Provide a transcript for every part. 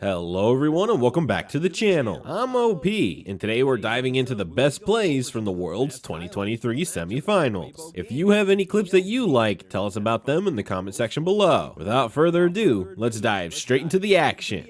Hello everyone and welcome back to the channel. I'm OP, and today we're diving into the best plays from the World's 2023 semifinals. If you have any clips that you like, tell us about them in the comment section below. Without further ado, let's dive straight into the action.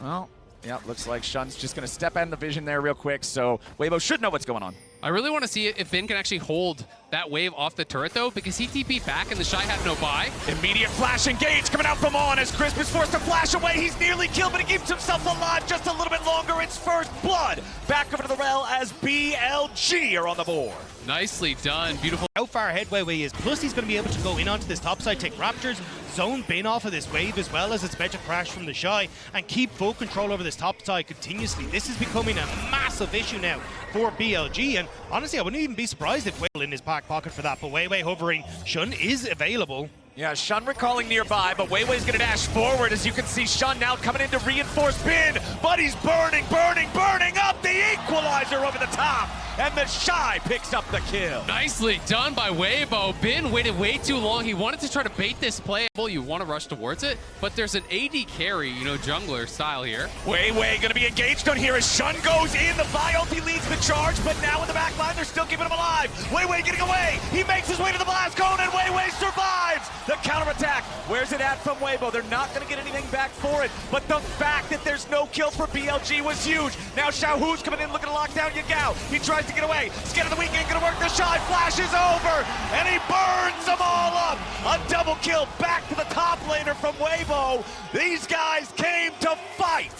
Well, yeah, looks like Shun's just going to step out in the vision there real quick, so Weibo should know what's going on. I really want to see if Vin can actually hold that wave off the turret, though, because he TP'd back and the Shy had no buy. Immediate flash engage coming out from On as Crisp is forced to flash away. He's nearly killed, but he keeps himself alive just a little bit longer. It's first blood. Back over to the rail as BLG are on the board. Nicely done. Beautiful. How far ahead Weibo is, plus he's going to be able to go in onto this top side, take Raptors, zone Bin off of this wave as well as it's about to crash from the Shy, and keep full control over this top side continuously. This is becoming a massive issue now for BLG, and honestly I wouldn't even be surprised if Weibo in his back pocket for that, but Weibo hovering, Shun is available. Yeah, Shun recalling nearby, but Weiwei's going to dash forward. As you can see, Shun now coming in to reinforce Bin, but he's burning up the equalizer over the top, and the Shy picks up the kill. Nicely done by Weibo. Bin waited way too long. He wanted to try to bait this play. You want to rush towards it, but there's an AD carry, jungler style here. Weiwei going to be engaged on here as Shun goes in. The Vi ulti leads the charge, but now in the back line, they're still keeping him alive. Weiwei getting away. He makes his way to the blast cone, and Weiwei survives. The counterattack. Where's it at from Weibo? They're not going to get anything back for it, but the fact that there's no kills for BLG was huge. Now Xiaohu's coming in looking to lock down Yagao. He tries to get away. Skin of the weekend going to work. The Shy flashes over, and he burns them all up. A double kill back to the top laner from Weibo. These guys came to fight.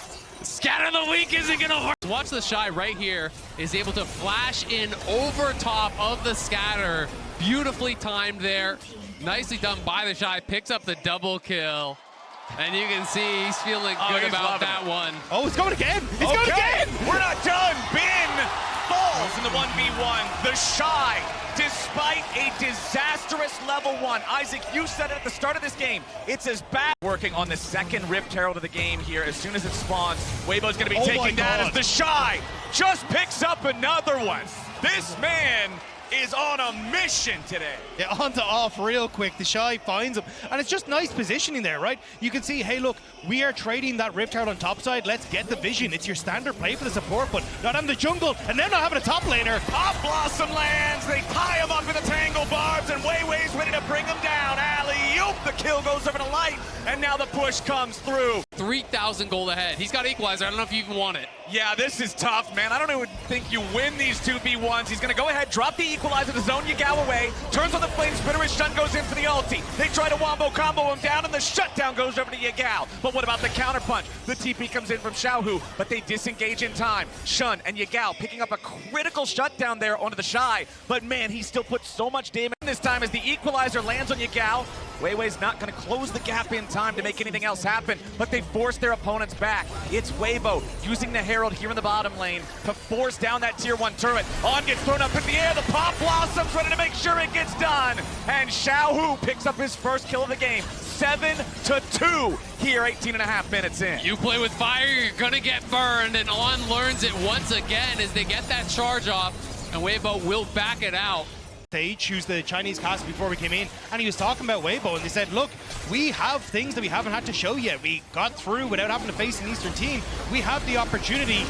Scatter the weak isn't gonna hurt. Watch the Shy right here is able to flash in over top of the scatter. Beautifully timed there. Nicely done by the Shy. Picks up the double kill. And you can see he's feeling good about that one. Oh, it's going again! It's going again! We're not done. Bin falls in the 1v1. The Shy, despite a disastrous level 1. Isaac, you said it at the start of this game. It's as bad. Working on the second Rift Herald of the game here. As soon as it spawns, Weibo's going to be taking that as the Shy just picks up another one. This man is on a mission today. Yeah, on to off real quick. The Shy finds him, and it's just nice positioning there, right? You can see, hey look, we are trading that Rift Herald on top side. Let's get the vision. It's your standard play for the support, but not having the jungle, and then not having a top laner. Pop Blossom lands, they tie him up in the tangle barbs, and Weiwei's ready to bring him down. Alley-oop, the kill goes over to Light, and now the push comes through. 3,000 gold ahead. He's got Equalizer. I don't know if you even want it. Yeah, this is tough, man. I don't even think you win these 2v1s. He's going to go ahead, drop the Equalizer to zone Yagao away, turns on the Flame Spitter as Shun goes in for the ulti. They try to wombo combo him down, and the shutdown goes over to Yagao. But what about the counterpunch? The TP comes in from Xiaohu, but they disengage in time. Shun and Yagao picking up a critical shutdown there onto the Shy, but man, he still puts so much damage this time as the Equalizer lands on Yagao. Weiwei's not going to close the gap in time to make anything else happen, but they force their opponents back. It's Weibo using the Herald here in the bottom lane to force down that tier 1 turret. On gets thrown up in the air, the Pop Blossom's ready to make sure it gets done, and Xiaohu picks up his first kill of the game. 7-2 here, 18.5 minutes in. You play with fire, you're gonna get burned, and On learns it once again as they get that charge off, and Weibo will back it out. They choose the Chinese cast before we came in, and he was talking about Weibo, and they said, look, we have things that we haven't had to show yet. We got through without having to face an Eastern team. We have the opportunity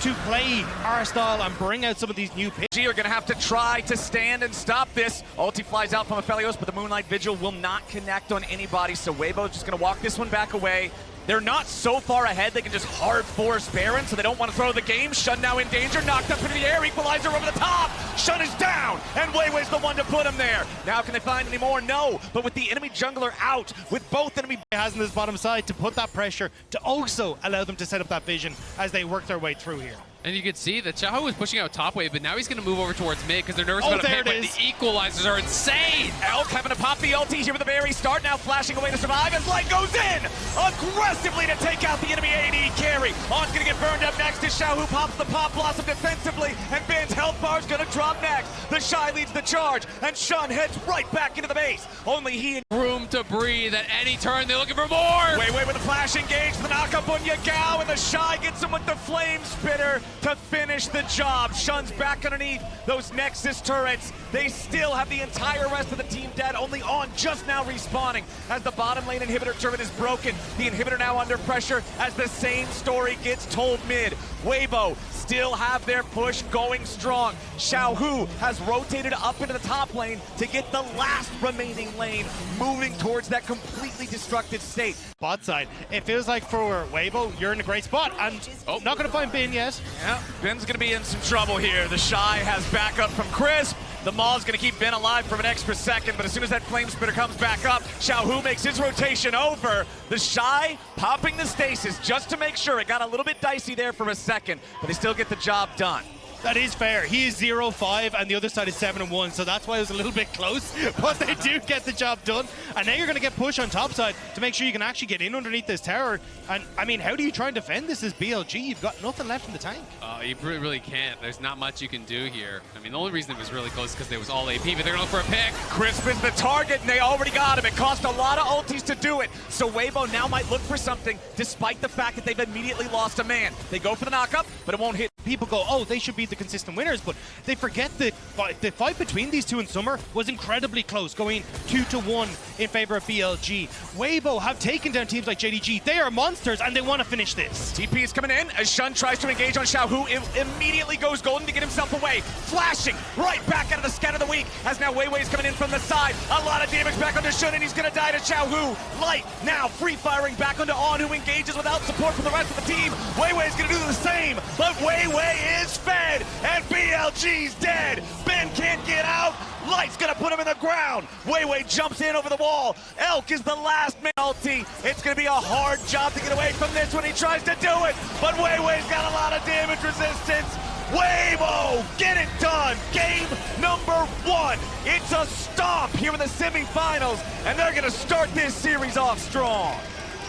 to play our style and bring out some of these new picks. Are going to have to try to stand and stop this. Ulti flies out from Aphelios, but the Moonlight Vigil will not connect on anybody, so Weibo's just going to walk this one back away. They're not so far ahead, they can just hard force Baron, so they don't want to throw the game. Shun now in danger, knocked up into the air, Equalizer over the top. Shun is down, and Weiwei's the one to put him there. Now can they find any more? No, but with the enemy jungler out, with both enemy has in this bottom side to put that pressure, to also allow them to set up that vision as they work their way through here. And you can see that Xiaohu was pushing out top wave, but now he's going to move over towards mid because they're nervous about a pick, but the Equalizers are insane! Elk having to pop the ulti here with the very start, now flashing away to survive as Light goes in! Aggressively to take out the enemy AD carry. On's going to get burned up next as Xiaohu pops the Pop Blossom defensively, and Bin's health bar's going to drop next. The Shy leads the charge, and Shun heads right back into the base. Only he and room to breathe at any turn. They're looking for more. Weiwei with a flash engage, the knockup on Yagao, and the Shy gets him with the flame spitter to finish the job. Shun's back underneath those Nexus turrets. They still have the entire rest of the team dead, only On just now respawning as the bottom lane inhibitor turret is broken. The inhibitor now under pressure as the same story gets told mid. Weibo still have their push going strong. Xiaohu has rotated up into the top lane to get the last remaining lane moving towards that completely destructive state. Bot side, it feels like for Weibo, you're in a great spot, and not going to find Bin yet. Yeah, Bin's going to be in some trouble here. The Shy has backup from Crisp. The Maul's going to keep Ben alive for an extra second, but as soon as that Flame Spitter comes back up, Xiaohu makes his rotation over. The Shy popping the stasis just to make sure. It got a little bit dicey there for a second, but they still get the job done. That is fair. He is 0-5 and the other side is 7-1, so that's why it was a little bit close, but they do get the job done. And now you're going to get pushed on top side to make sure you can actually get in underneath this tower. And I mean, how do you try and defend this as BLG? You've got nothing left in the tank. You really can't. There's not much you can do here. I mean, the only reason it was really close is because it was all AP, but they're going to look for a pick. Crisp is the target, and they already got him. It cost a lot of ultis to do it. So Weibo now might look for something, despite the fact that they've immediately lost a man. They go for the knockup, but it won't hit. People go, oh, they should be the consistent winners, but they forget that the fight between these two in summer was incredibly close, going 2-1 in favor of BLG. Weibo have taken down teams like JDG. They are monsters, and they want to finish this. TP is coming in as Shun tries to engage on Xiaohu. It immediately goes golden to get himself away. Flashing right back out of the scatter of the week as now Weiwei is coming in from the side. A lot of damage back onto Shun, and he's going to die to Xiaohu. Light now free firing back onto On, who engages without support from the rest of the team. Weiwei is going to do the same, but Weiwei is fed, and BLG's dead. Ben can't get out. Light's gonna put him in the ground. Weiwei jumps in over the wall. Elk is the last man ulti. It's gonna be a hard job to get away from this when he tries to do it, but Weiwei's got a lot of damage resistance. Weibo, get it done. Game number 1. It's a stomp here in the semifinals, and they're gonna start this series off strong.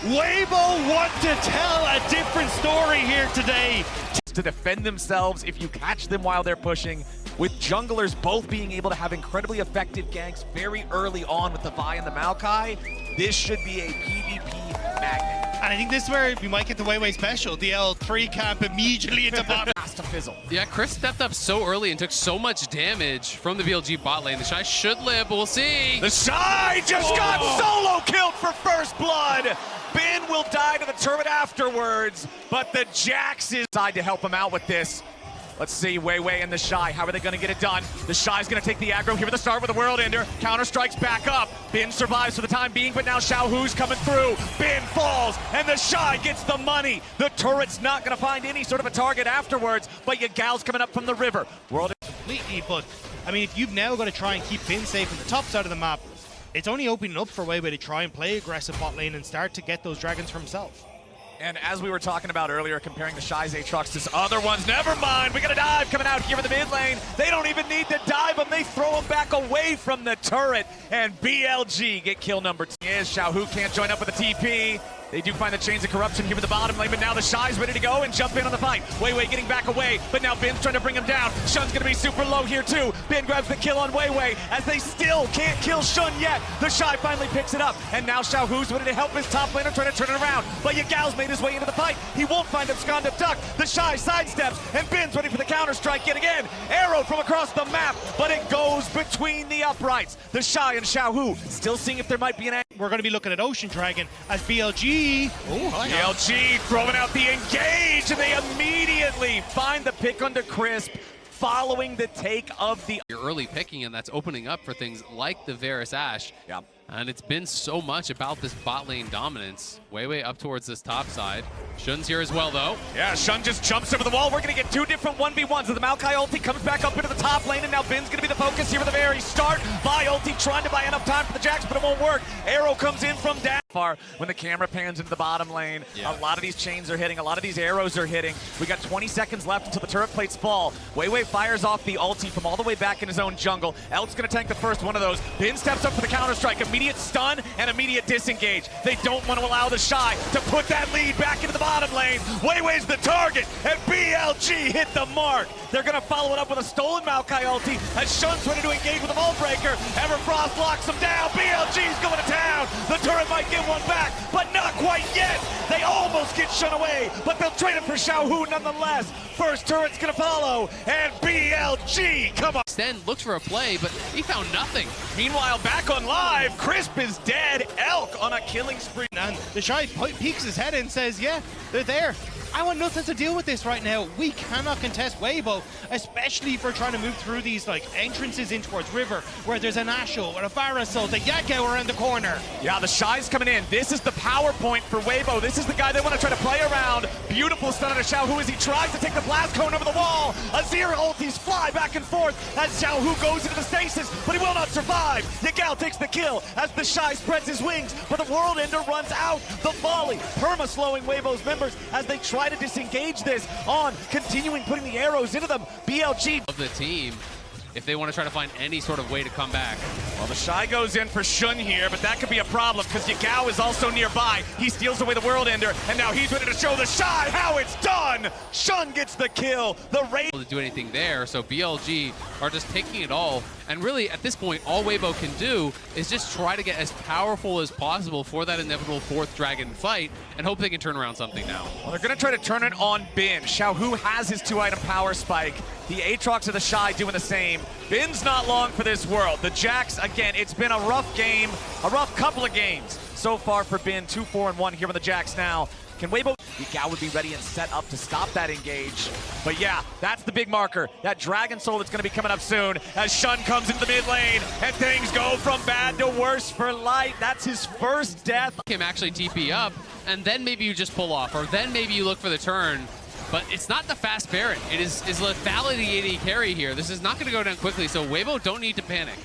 Weibo want to tell a different story here today. To defend themselves if you catch them while they're pushing, with junglers both being able to have incredibly effective ganks very early on with the Vi and the Maokai, this should be a PvP magnet. And I think this is where we might get the Weiwei special. The L3 camp immediately into bot. Has to fizzle. Yeah, Chris stepped up so early and took so much damage from the BLG bot lane. The Shy should live, but we'll see. The Shy just got solo killed for first blood. Ben will die to the turret afterwards, but the Jax is side to help him out with this. Let's see, Weiwei and the Shy, how are they going to get it done? The Shy's going to take the aggro here at the start with the World Ender. Counter strikes back up. Ben survives for the time being, but now Xiaohu's coming through. Ben falls, and the Shy gets the money. The turret's not going to find any sort of a target afterwards, but Yagao's coming up from the river. World Completely, but I mean, if you've now got to try and keep Ben safe on the top side of the map, it's only opening up for Weiwei to try and play aggressive bot lane and start to get those dragons for himself. And as we were talking about earlier, comparing the Shy's Aatrox to other ones, never mind, we got a dive coming out here in the mid lane. They don't even need to dive him, they throw him back away from the turret, and BLG get kill number 2. Yes, Xiaohu can't join up with the TP. They do find the chains of corruption here in the bottom lane, but now the Shy's ready to go and jump in on the fight. Weiwei getting back away, but now Ben's trying to bring him down. Shun's gonna be super low here too. Ben grabs the kill on Weiwei as they still can't kill Shun yet. The Shy finally picks it up, and now Xiaohu's ready to help his top laner trying to turn it around. But Yagao's made his way into the fight. He won't find Abscond Duck. The Shy sidesteps, and Ben's ready for the counter strike yet again. Arrow from across the map, but it goes between the uprights. The Shy and Xiaohu still seeing if there might be an We're going to be looking at Ocean Dragon as BLG. BLG throwing out the engage, and they immediately find the pick onto Crisp following the take of the You're early picking, and that's opening up for things like the Varus Ashe. Yeah. And it's been so much about this bot lane dominance. Weiwei up towards this top side. Shun's here as well, though. Yeah, Shun just jumps over the wall. We're going to get 2 different 1v1s. So the Maokai ulti comes back up into the top lane, and now Ben's going to be the focus here at the very start. Vi ulti trying to buy enough time for the Jax, but it won't work. Arrow comes in from down far when the camera pans into the bottom lane. Yeah. A lot of these chains are hitting. A lot of these arrows are hitting. We got 20 seconds left until the turret plates fall. Weiwei fires off the ulti from all the way back in his own jungle. Elk's going to tank the first one of those. Ben steps up for the counter strike. Immediately immediate stun and immediate disengage. They don't want to allow the Shy to put that lead back into the bottom lane. Weiwei's the target, and BLG hit the mark. They're going to follow it up with a stolen Maokai ulti as Shun's ready to engage with a Vault Breaker. Everfrost locks him down. BLG's going to town. The turret might get one back, but not quite yet. They almost get Shun away, but they'll trade it for Xiaohu nonetheless. First turret's going to follow, and BLG, come on. Sten looks for a play, but he found nothing. Meanwhile, back on live, Crisp is dead. Elk on a killing spree. And the Shy peeks his head and says, yeah, they're there. I want nothing to deal with this right now. We cannot contest Weibo, especially if we're trying to move through these like entrances in towards River, where there's an Asho or a Varasol, the Yakao around the corner. Yeah, the Shy's coming in. This is the power point for Weibo. This is the guy they want to try to play around. Beautiful stun on a Xiaohu as he tries to take the blast cone over the wall. Azir ultis fly back and forth as Xiaohu goes into the stasis, but he will not survive. Yagao takes the kill as the Shy spreads his wings, but the World Ender runs out. The volley, perma slowing Weibo's members as they try to disengage this on continuing putting the arrows into them. BLG Of the team, if they want to try to find any sort of way to come back. Well, the Shy goes in for Shun here, but that could be a problem because Yagao is also nearby. He steals away the World Ender, and now he's ready to show the Shy how it's done. Shun gets the kill. The raid To do anything there, so BLG are just taking it all. And really, at this point, all Weibo can do is just try to get as powerful as possible for that inevitable fourth dragon fight and hope they can turn around something now. Well, they're going to try to turn it on Bin. Xiaohu has his 2-item power spike. The Aatrox of the Shy doing the same. Bin's not long for this world. The Jax, again, it's been a rough game, a rough couple of games so far for Bin. 2-4-1 here with the Jax now. Can Weibo? Yagao would be ready and set up to stop that engage. But yeah, that's the big marker. That Dragon Soul that's going to be coming up soon as Shun comes into the mid lane and things go from bad to worse for Light. That's his first death. Him actually TP up, and then maybe you just pull off, or then maybe you look for the turn. But it's not the fast Baron. It is lethality AD carry here. This is not going to go down quickly, so Weibo don't need to panic.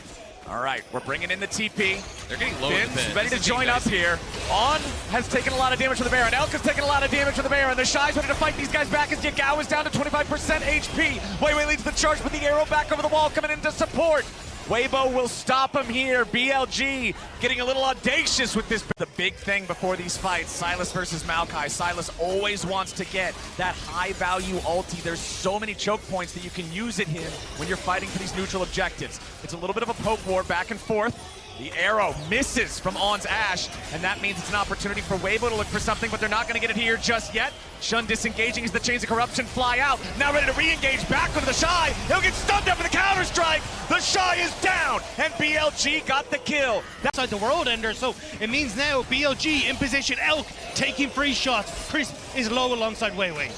All right, we're bringing in the TP. They're getting low in the Bin's pit. ready to join up here. On has taken a lot of damage from the Baron. Elk has taken a lot of damage from the Baron. The Shy's ready to fight these guys back as Yagao is down to 25% HP. Weiwei leads the charge with the arrow back over the wall coming in to support. Weibo will stop him here. BLG getting a little audacious with this. The big thing before these fights, Sylas versus Maokai. Sylas always wants to get that high value ulti. There's so many choke points that you can use at him when you're fighting for these neutral objectives. It's a little bit of a poke war back and forth. The arrow misses from On's Ashe, and that means it's an opportunity for Weibo to look for something, but they're not going to get it here just yet. Shun disengaging as the Chains of Corruption fly out. Now ready to re-engage back onto the Shy. He'll get stunned up with the counter-strike. The Shy is down, and BLG got the kill. Outside the World Ender, so it means now BLG in position, Elk taking free shots. Chris is low alongside Weiwei.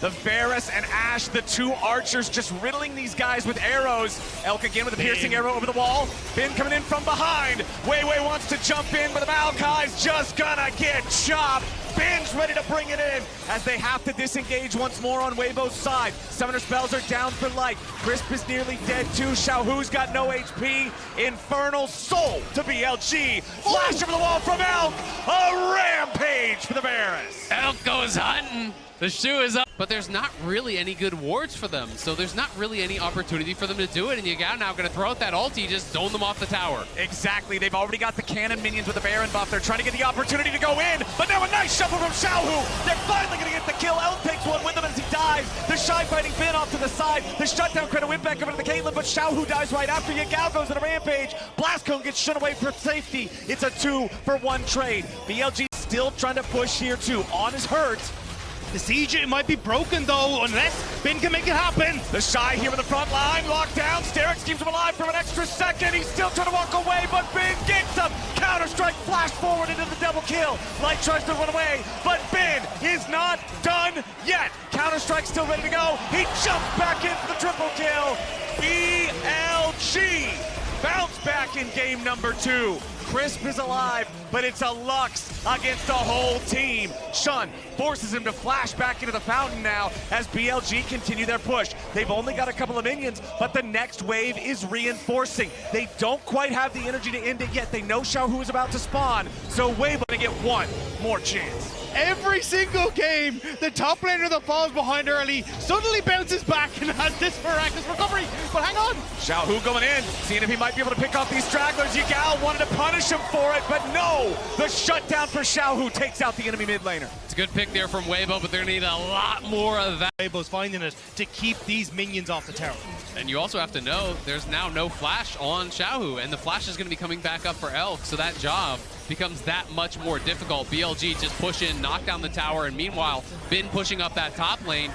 The Varus and Ashe, the two archers, just riddling these guys with arrows. Elk again with a piercing arrow over the wall. Bin coming in from behind. Weiwei wants to jump in, but the Maokai's just gonna get chopped. Bin's ready to bring it in as they have to disengage once more on Weibo's side. Summoner spells are down for Light. Crisp is nearly dead too. Xiaohu's got no HP. Infernal Soul to BLG. Flash over the wall from Elk. A rampage for the Varus. Elk goes hunting. The shoe is up, but there's not really any good wards for them, so there's not really any opportunity for them to do it, and Yagao now going to throw out that ulti, just zone them off the tower. Exactly, they've already got the cannon minions with the Baron buff. They're trying to get the opportunity to go in, but now a nice shuffle from Xiaohu. They're finally going to get the kill. Elk takes one with him as he dies. The Shy fighting Bin off to the side. The shutdown credit went back over to the Caitlyn, but Xiaohu dies right after. Yagao goes on a rampage. Blast Cone gets shut away for safety. It's a 2-for-1 trade. BLG still trying to push here too. On is hurt. The siege, it might be broken though, unless Bin can make it happen. The Shy here in the front line, locked down. Sterix keeps him alive for an extra second. He's still trying to walk away, but Bin gets him. Counter-strike, flash forward into the double kill. Light tries to run away, but Bin is not done yet. Counter-strike still ready to go. He jumps back in for the triple kill. BLG bounce back in game number 2. Crisp is alive, but it's a Lux against the whole team. Shun forces him to flash back into the fountain now as BLG continue their push. They've only got a couple of minions, but the next wave is reinforcing. They don't quite have the energy to end it yet. They know Xiaohu is about to spawn, so Weibo gonna get one more chance. Every single game, the top laner that falls behind early suddenly bounces back and has this miraculous recovery. But hang on. Xiaohu going in, seeing if he might be able to pick off these stragglers. Yagao wanted to punish him for it, but no! The shutdown for Xiaohu takes out the enemy mid laner. It's a good pick there from Weibo, but they're gonna need a lot more of that. Weibo's finding it to keep these minions off the tower. And you also have to know there's now no flash on Xiaohu, and the flash is gonna be coming back up for Elk, so that job becomes that much more difficult. BLG just push in, knock down the tower, and meanwhile, Bin pushing up that top lane.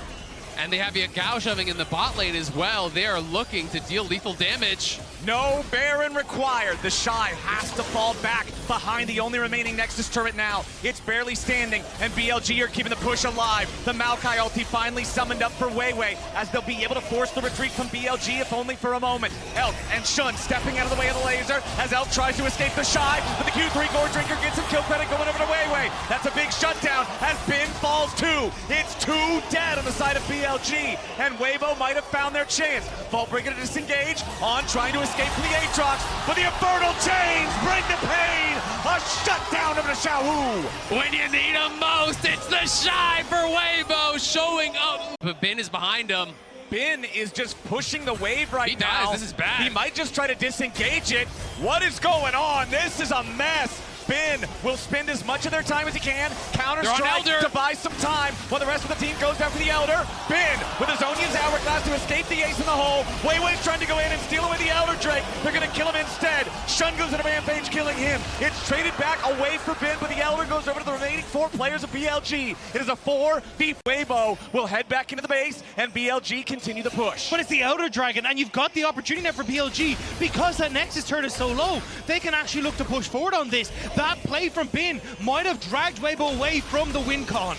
And they have Yagao shoving in the bot lane as well. They are looking to deal lethal damage. No Baron required. The Shy has to fall back behind the only remaining Nexus turret now. It's barely standing, and BLG are keeping the push alive. The Maokai ulti finally summoned up for Weiwei, as they'll be able to force the retreat from BLG, if only for a moment. Elk and Shun stepping out of the way of the laser, as Elk tries to escape the Shy, but the Q3 Gore Drinker gets some kill credit going over to Weiwei. That's a big shutdown, as Bin falls too. It's 2 dead on the side of BLG, and Weibo might have found their chance. Vaultbreaker to disengage, on trying to escape from the Aatrox, but the Infernal Chains bring the pain! A shutdown of the Xiaohu! When you need him most, it's the Shy for Weibo showing up. But Bin is behind him. Bin is just pushing the wave right now. He does, this is bad. He might just try to disengage it. What is going on? This is a mess. Bin will spend as much of their time as he can, counter-strike to buy some time, while the rest of the team goes after the Elder. Bin with his Onion's Hourglass to escape the ace in the hole. Weiwei's trying to go in and steal away the Elder Drake. They're going to kill him instead. Shun goes in a rampage, killing him. It's traded back away for Bin, but the Elder goes over to the remaining 4 players of BLG. It is a 4v. Weibo will head back into the base, and BLG continue the push. But it's the Elder Dragon, and you've got the opportunity now for BLG, because that Nexus turret is so low, they can actually look to push forward on this. That play from Bin might have dragged Weibo away from the win con.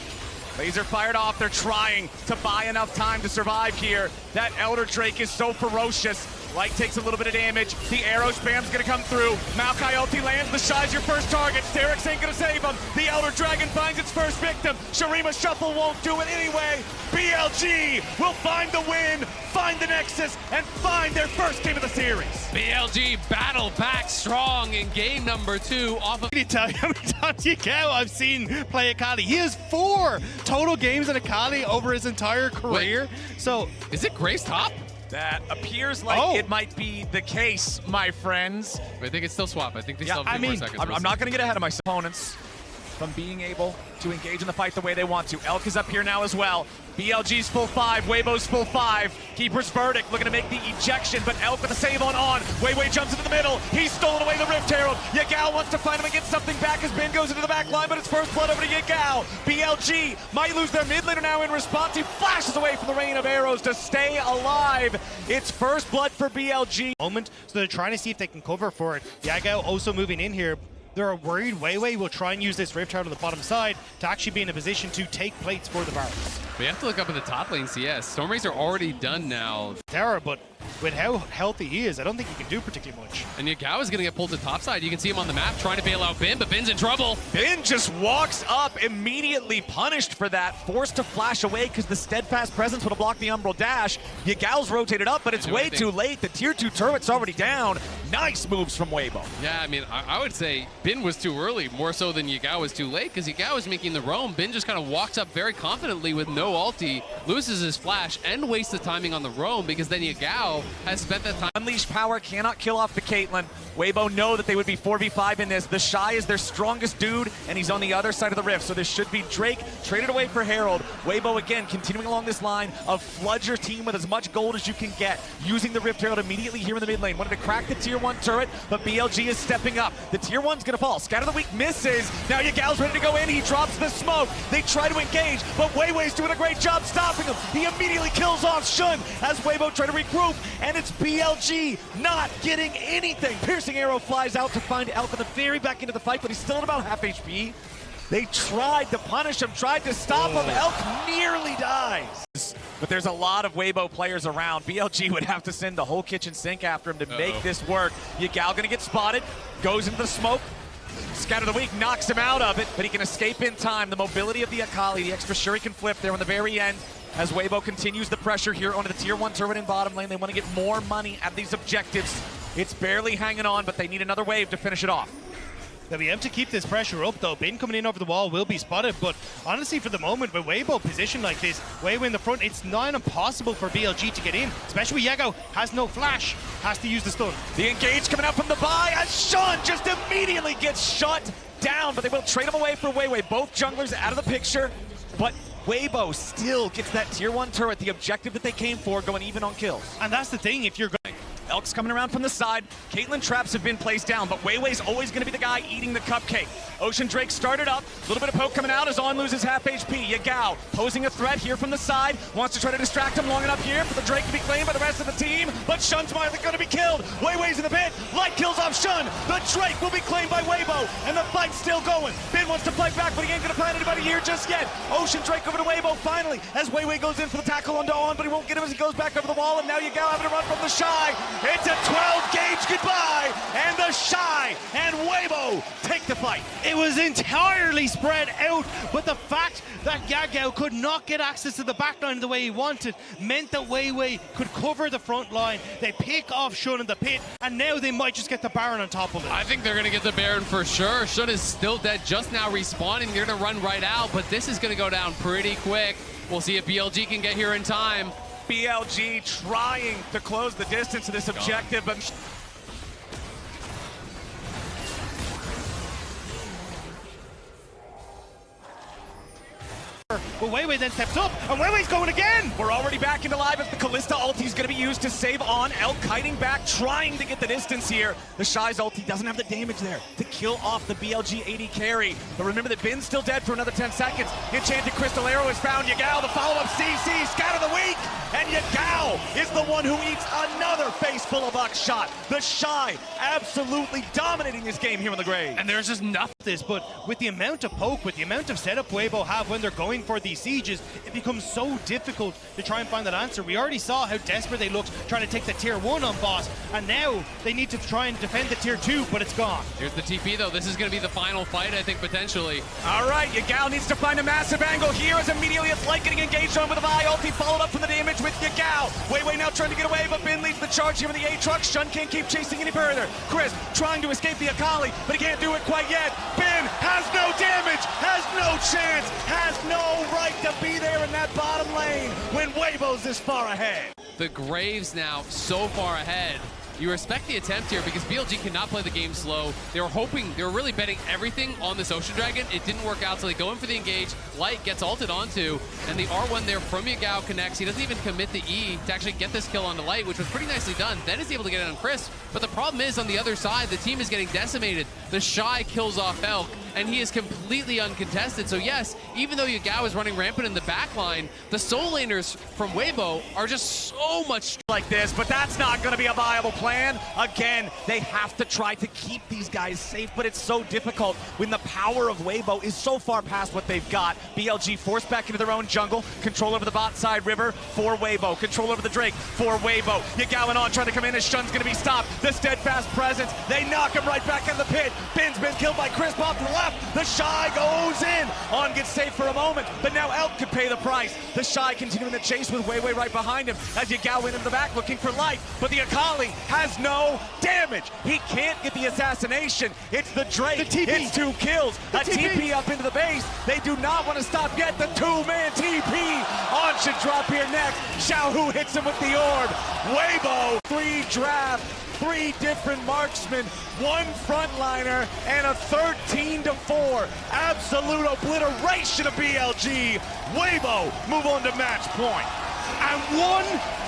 Laser fired off. They're trying to buy enough time to survive here. That Elder Drake is so ferocious. Light takes a little bit of damage. The arrow spam's gonna come through. Maokai ulti lands. The Shy's your first target. Sterex ain't gonna save him. The Elder Dragon finds its first victim. Shurima Shuffle won't do it anyway. BLG will find the win, find the Nexus, and find their first game of the series. BLG battle back strong in game number 2 off of... Can you tell you how many times Yagao I've seen play Akali? He has 4 total games in Akali over his entire career. Wait, so is it Grace top? That appears like it might be the case, my friends. I think it's still swap. I think they still have 3 more seconds. I'm not going to get ahead of my opponents from being able to engage in the fight the way they want to. Elk is up here now as well. BLG's full 5, Weibo's full 5. Keeper's Verdict looking to make the ejection, but Elk with a save on. Weiwei jumps into the middle. He's stolen away the Rift Herald. Yagao wants to find him and get something back as Ben goes into the back line, but it's first blood over to Yagao. BLG might lose their mid laner now in response. He flashes away from the rain of arrows to stay alive. It's first blood for BLG. Moment, so they're trying to see if they can cover for it. Yagao also moving in here. They're worried Weiwei will try and use this Rift Herald on the bottom side to actually be in a position to take plates for the Barracks. We have to look up at the top lane CS. Stormracer already done now. Terra, but with how healthy he is, I don't think he can do particularly much. And Yagao is going to get pulled to top side. You can see him on the map trying to bail out Bin, but Bin's in trouble. Bin just walks up, immediately punished for that, forced to flash away because the steadfast presence would have blocked the Umbral dash. Yagao's rotated up, but it's way too late. The tier 2 turret's already down. Nice moves from Weibo. Yeah, I mean, I would say Bin was too early, more so than Yagao was too late, because Yagao was making the roam. Bin just kind of walks up very confidently with no ulti, loses his flash, and wastes the timing on the roam, because then Yagao has spent that time. Unleashed power cannot kill off the Caitlyn. Weibo know that they would be 4v5 in this. The Shy is their strongest dude, and he's on the other side of the rift, so this should be Drake traded away for Herald. Weibo, again, continuing along this line of flood your team with as much gold as you can get, using the Rift Herald immediately here in the mid lane. Wanted to crack the tier 1 turret, but BLG is stepping up. The tier 1's gonna fall. Scatter the Weak misses. Now Yagao's ready to go in. He drops the smoke. They try to engage, but Weiwei's doing a great job stopping him. He immediately kills off Shun as Weibo try to regroup, and it's BLG not getting anything. Piercing arrow flies out to find Elk at the very back into the fight, but he's still at about half HP. They tried to punish him, tried to stop him. Elk nearly dies. But there's a lot of Weibo players around. BLG would have to send the whole kitchen sink after him to make this work. Yagao gonna get spotted, goes into the smoke. Scatter the Weak knocks him out of it, but he can escape in time. The mobility of the Akali, the extra Shuriken flip there on the very end, as Weibo continues the pressure here onto the tier 1 turret in bottom lane. They want to get more money at these objectives. It's barely hanging on, but they need another wave to finish it off. They'll be able to keep this pressure up though. Bin coming in over the wall will be spotted, but honestly for the moment with Weibo positioned like this, Weibo in the front, it's not impossible for BLG to get in, especially when Yago has no flash, has to use the stun. The engage coming out from the buy as Sean just immediately gets shut down, but they will trade him away for Weiwei. Both junglers out of the picture, but Weibo still gets that tier 1 turret, the objective that they came for, going even on kills. And that's the thing, if you're going... Elk's coming around from the side. Caitlyn traps have been placed down, but Weiwei's always going to be the guy eating the cupcake. Ocean Drake started up. A little bit of poke coming out as On loses half HP. Yagao posing a threat here from the side. Wants to try to distract him long enough here for the Drake to be claimed by the rest of the team, but Shun's going to be killed. Weiwei's in the pit. Light kills off Shun. The Drake will be claimed by Weibo, and the fight's still going. Bin wants to fight back, but he ain't going to find anybody here just yet. Ocean Drake over to Weibo finally as Weiwei goes in for the tackle onto On, but he won't get him as he goes back over the wall, and now Yagao having to run from the Shy. It's a 12-gauge goodbye, and the Shy and Weibo take the fight. It was entirely spread out, but the fact that Yagao could not get access to the backline the way he wanted meant that Weiwei could cover the front line. They pick off Shun in the pit, and now they might just get the Baron on top of it. I think they're going to get the Baron for sure. Shun is still dead, just now respawning. They're going to run right out, but this is going to go down pretty quick. We'll see if BLG can get here in time. BLG trying to close the distance to this objective, but But Weiwei then steps up, and Weiwei's going again! we're already back into live as the Kalista ulti is going to be used to save On. Elk kiting back, trying to get the distance here. The Shy's ulti doesn't have the damage there to kill off the BLG AD carry. But remember that Bin's still dead for another 10 seconds. Enchanted Crystal Arrow is found. Yagao, the follow-up CC, scatter the weak, and Yagao is the one who eats another face full of buckshot. The Shy absolutely dominating this game here in the grave. And there's just nothing. But with the amount of poke, with the amount of setup Weibo have when they're going for these sieges, it becomes so difficult to try and find that answer. We already saw how desperate they looked trying to take the tier 1 on boss, and now they need to try and defend the tier 2, but it's gone. Here's the TP though. This is going to be the final fight, I think, potentially. All right, Yagao needs to find a massive angle here as immediately it's Light getting engaged on with a Vi ulti, followed up from the damage with Yagao. Weiwei now trying to get away, but Bin leads the charge here in the A-Truck. Shun can't keep chasing any further. Chris trying to escape the Akali, but he can't do it quite yet. Bin has no damage, has no chance, has no right to be there in that bottom lane when Weibo's this far ahead. The Graves now so far ahead. You respect the attempt here because BLG cannot play the game slow. They were hoping, they were really betting everything on this Ocean Dragon. It didn't work out, so they go in for the engage. Light gets ulted onto, and the R1 there from Yagao connects. He doesn't even commit the E to actually get this kill onto Light, which was pretty nicely done. Then is able to get it on Chris. But the problem is, on the other side, the team is getting decimated. The Shy kills off Elk, and he is completely uncontested. So yes, even though Yagao is running rampant in the back line, the soul laners from Weibo are just so much Like this, but that's not going to be a viable plan. Again, they have to try to keep these guys safe, but it's so difficult when the power of Weibo is so far past what they've got. BLG forced back into their own jungle. Control over the bot side river for Weibo. Control over the Drake for Weibo. Yagao and On trying to come in as Shun's going to be stopped. The steadfast presence. They knock him right back in the pit. Bin's been killed by Chris off to the left. The Shy goes in. On gets safe for a moment, but now Elk could pay the price. The Shy continuing the chase with Weiwei right behind him as Yagao went into the back looking for life, but the Akali has no damage. He can't get the assassination. It's the Drake. It's 2 kills. A TP up into the base. They do not want to stop yet. The 2-man TP. On should drop here next. Xiaohu hits him with the orb. Weibo, 3 draft, 3 different marksmen, 1 frontliner, and a 13-4. Absolute obliteration of BLG. Weibo move on to match point. And 1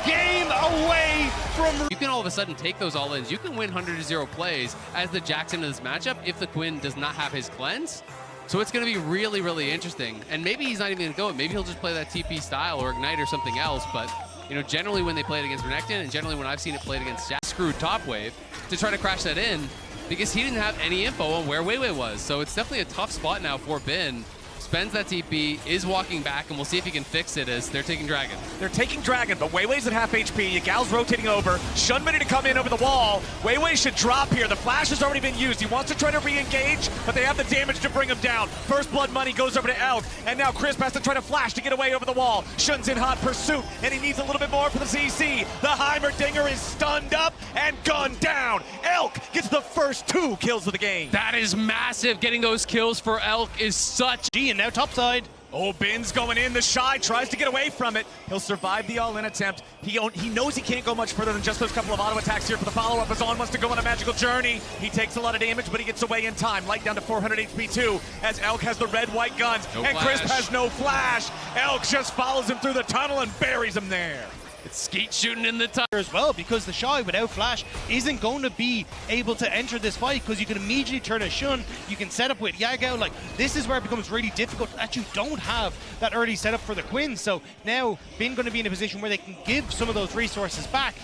game away from... You can all of a sudden take those all-ins. You can win 100-0 plays as the Jackson in this matchup if the Quinn does not have his cleanse. So it's going to be really, really interesting. And maybe he's not even going to go. Maybe he'll just play that TP style or Ignite or something else. But, you know, generally when they play it against Renekton, and generally when I've seen it played against Jack, screwed top wave to try to crash that in because he didn't have any info on where Weiwei was. So it's definitely a tough spot now for Bin. spends that TP, is walking back, and we'll see if he can fix it as they're taking Dragon. They're taking Dragon, but Weiwei's at half HP. Yagal's rotating over. Shun ready to come in over the wall. Weiwei should drop here. The flash has already been used. He wants to try to re-engage, but they have the damage to bring him down. First blood money goes over to Elk, and now Crisp has to try to flash to get away over the wall. Shun's in hot pursuit, and he needs a little bit more for the CC. The Heimerdinger is stunned up and gunned down. Elk gets the first 2 kills of the game. That is massive. Getting those kills for Elk is such... And now topside. Oh, Bin's going in. The Shy tries to get away from it. He'll survive the all-in attempt. He knows he can't go much further than just those couple of auto attacks here for the follow-up. As On wants to go on a magical journey. He takes a lot of damage, but he gets away in time. Light down to 400 HP too, as Elk has the red-white guns. No and flash. Crisp has no flash. Elk just follows him through the tunnel and buries him there. It's Skeet shooting in the top. As well, because the Shy without flash isn't going to be able to enter this fight, because you can immediately turn a Shun, you can set up with Yagao. Like, this is where it becomes really difficult that you don't have that early setup for the Quinn. So now Bin going to be in a position where they can give some of those resources back,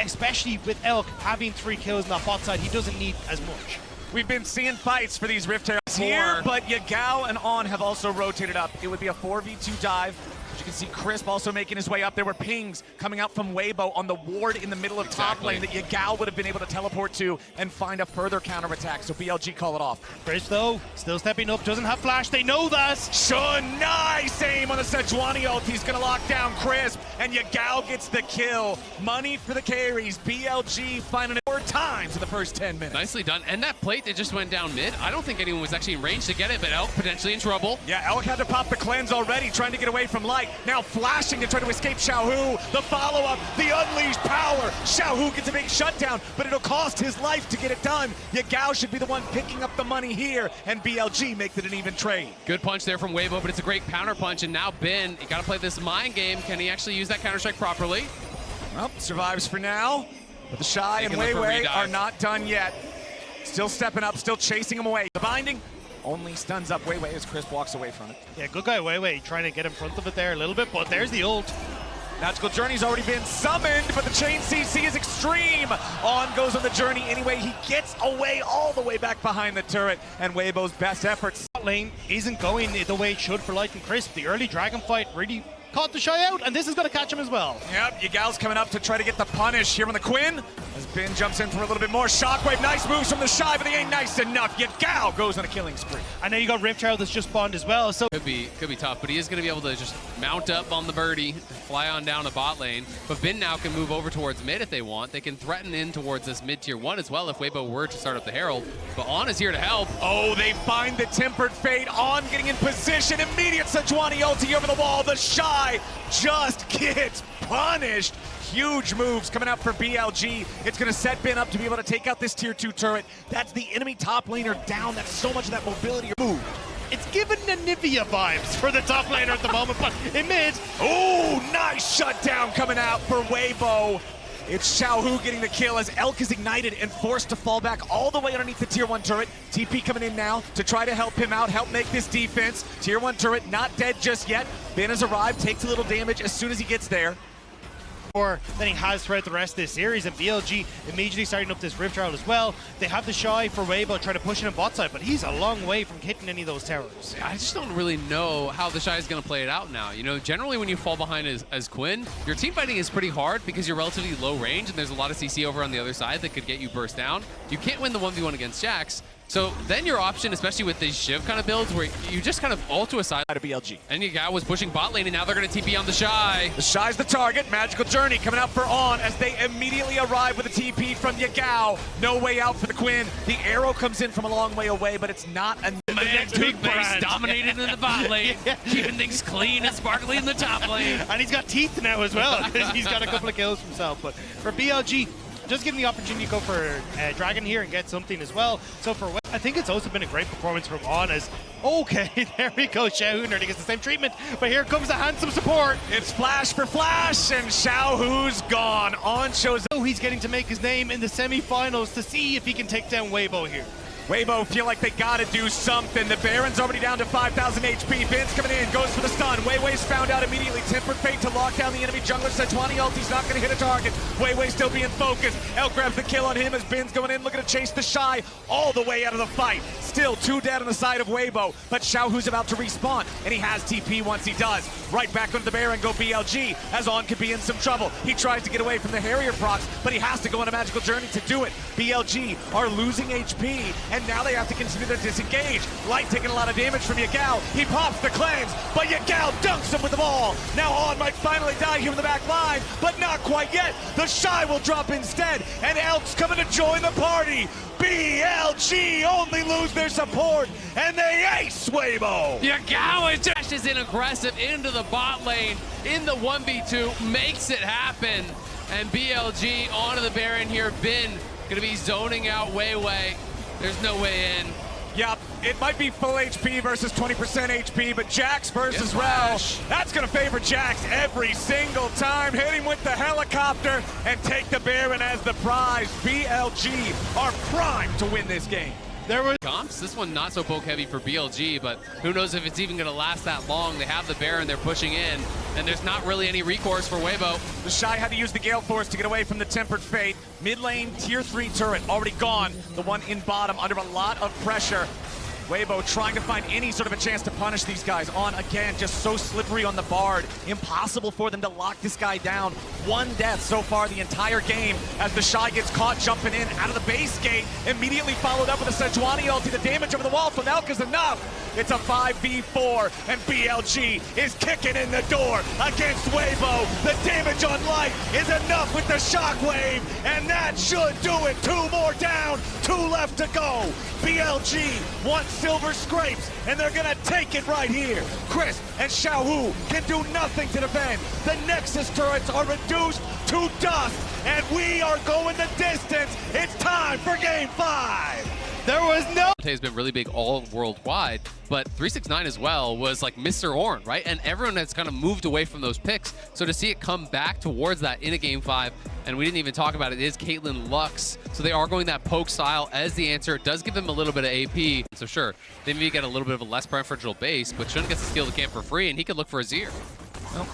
especially with Elk having 3 kills on that bot side. He doesn't need as much. We've been seeing fights for these Rift Heralds here, but Yagao and On have also rotated up. It would be a 4v2 dive. As you can see, Crisp also making his way up. There were pings coming out from Weibo on the ward in the middle of top lane that Yagao would have been able to teleport to and find a further counterattack. So BLG call it off. Crisp, though, still stepping up, doesn't have flash. They know that. Shun, nice aim on the Sejuani ult. He's going to lock down Crisp, and Yagao gets the kill. Money for the carries. BLG finding it 4 times in the first 10 minutes. Nicely done. And that plate that just went down mid, I don't think anyone was actually in range to get it, but Elk potentially in trouble. Yeah, Elk had to pop the cleanse already, trying to get away from Light. Now flashing to try to escape Xiaohu. The follow-up, the unleashed power. Xiaohu gets a big shutdown, but it'll cost his life to get it done. Yagao should be the one picking up the money here, and BLG makes it an even trade. Good punch there from Weibo, but it's a great counter punch, and now Bin, you gotta play this mind game. Can he actually use that counter strike properly? Well, survives for now, but the Shy and Weiwei are not done yet. Still stepping up, still chasing him away. The binding only stuns up Weiwei as Crisp walks away from it. Yeah, good guy Weiwei trying to get in front of it there a little bit, but there's the ult. Magical Journey's already been summoned, but the chain CC is extreme. On goes on the journey anyway. He gets away all the way back behind the turret, and Weibo's best efforts. Bot lane isn't going the way it should for Light and Crisp. The early Dragon fight really caught the Shy out, and this is going to catch him as well. Yep, Yagao's coming up to try to get the punish here on the Quinn. As Bin jumps in for a little bit more. Shockwave, nice moves from the Shy, but they ain't nice enough. Yagao goes on a killing spree. And now you got Rift Herald that's just spawned as well, so Could be tough, but he is going to be able to just mount up on the birdie, fly on down to bot lane. But Bin now can move over towards mid if they want. They can threaten in towards this mid tier 1 as well if Weibo were to start up the Herald. But On is here to help. Oh, they find the Tempered Fate. On getting in position. Immediate Sejuani ulti over the wall. The Shy just gets punished. Huge moves coming out for BLG. It's going to set Bin up to be able to take out this tier 2 turret. That's the enemy top laner down. That's so much of that mobility move. it's giving the Nivea vibes for the top laner at the moment, but in mid. Oh, nice shutdown coming out for Weibo. It's Xiaohu getting the kill as Elk is ignited and forced to fall back all the way underneath the tier 1 turret. TP coming in now to try to help him out, help make this defense. Tier 1 turret not dead just yet. Ben has arrived, takes a little damage as soon as he gets there. More than he has throughout the rest of this series, and BLG immediately starting up this Rift Herald as well. They have the Shy for Weibo trying to push in on bot side, but he's a long way from hitting any of those towers. I just don't really know how the Shy is going to play it out now. You know, generally when you fall behind as Quinn, your team fighting is pretty hard because you're relatively low range and there's a lot of CC over on the other side that could get you burst down. You can't win the 1v1 against Jax. So then your option, especially with these Shiv kind of builds, where you just kind of ult to a side. Out of BLG. And Yagao was pushing bot lane, and now they're going to TP on the Shy. The Shy's the target. Magical Journey coming out for On as they immediately arrive with a TP from Yagao. No way out for the Quinn. The arrow comes in from a long way away, but it's not enough. Man, big base dominating in the bot lane, keeping things clean and sparkly in the top lane. And he's got teeth now as well. He's got a couple of kills himself. But for BLG, just give him the opportunity to go for Dragon here and get something as well. So for I think it's also been a great performance from On as, okay, there we go, Xiaohu nearly gets the same treatment, but here comes the handsome support. It's flash for flash, and Xiaohu's gone. On shows up. He's getting to make his name in the semifinals to see if he can take down Weibo here. Weibo feel like they gotta do something. The Baron's already down to 5,000 HP. Bin's coming in, goes for the stun. Weiwei's found out immediately. Tempered Fate to lock down the enemy jungler. Sejuani ulti's not gonna hit a target. Weiwei still being focused. Elk grabs the kill on him as Bin's going in, looking to chase the Shy all the way out of the fight. Still 2 dead on the side of Weibo, but Xiaohu's about to respawn, and he has TP once he does. Right back onto the Baron go BLG, as On could be in some trouble. He tries to get away from the Harrier procs, but he has to go on a magical journey to do it. BLG are losing HP, and now they have to continue to disengage. Light taking a lot of damage from Yagao. He pops the cleanse, but Yagao dunks him with the ball. Now On might finally die here in the back line, but not quite yet. The Shy will drop instead, and Elk's coming to join the party. BLG only lose their support, and they ace Weibo. Yagao dashes in aggressive into the bot lane in the 1v2, makes it happen. And BLG onto the Baron here. Bin gonna be zoning out Weiwei. There's no way in. Yep, it might be full HP versus 20% HP, but Jax versus Rel, that's gonna favor Jax every single time. Hit him with the helicopter and take the Baron as the prize. BLG are primed to win this game. There was comps. This one not so poke heavy for BLG, but who knows if it's even going to last that long. They have the Baron, they're pushing in, and there's not really any recourse for Weibo. The Shy had to use the Gale Force to get away from the Tempered Fate. Mid lane, tier 3 turret already gone. The one in bottom under a lot of pressure. Weibo trying to find any sort of a chance to punish these guys. On again, just so slippery on the Bard. Impossible for them to lock this guy down. 1 death so far the entire game as the Shy gets caught jumping in out of the base gate. Immediately followed up with a Sejuani ulti. The damage over the wall from Elk is enough. It's a 5v4 and BLG is kicking in the door against Weibo. The damage on Light is enough with the shockwave, and that should do it. 2 more down, 2 left to go. BLG wants silver scrapes, and they're gonna take it right here. Chris and Xiaohu can do nothing to defend. The Nexus turrets are reduced to dust, and we are going the distance. It's time for game 5. There was no... Has been really big all worldwide, but 369 as well was like Mr. Orn, right? And everyone has kind of moved away from those picks. So to see it come back towards that in a game 5, and we didn't even talk about it, is Caitlyn Lux. So they are going that poke style as the answer. It does give them a little bit of AP. So sure, they maybe get a little bit of a less preferential base, but Shun gets to steal the camp for free, and he could look for Azir. Well,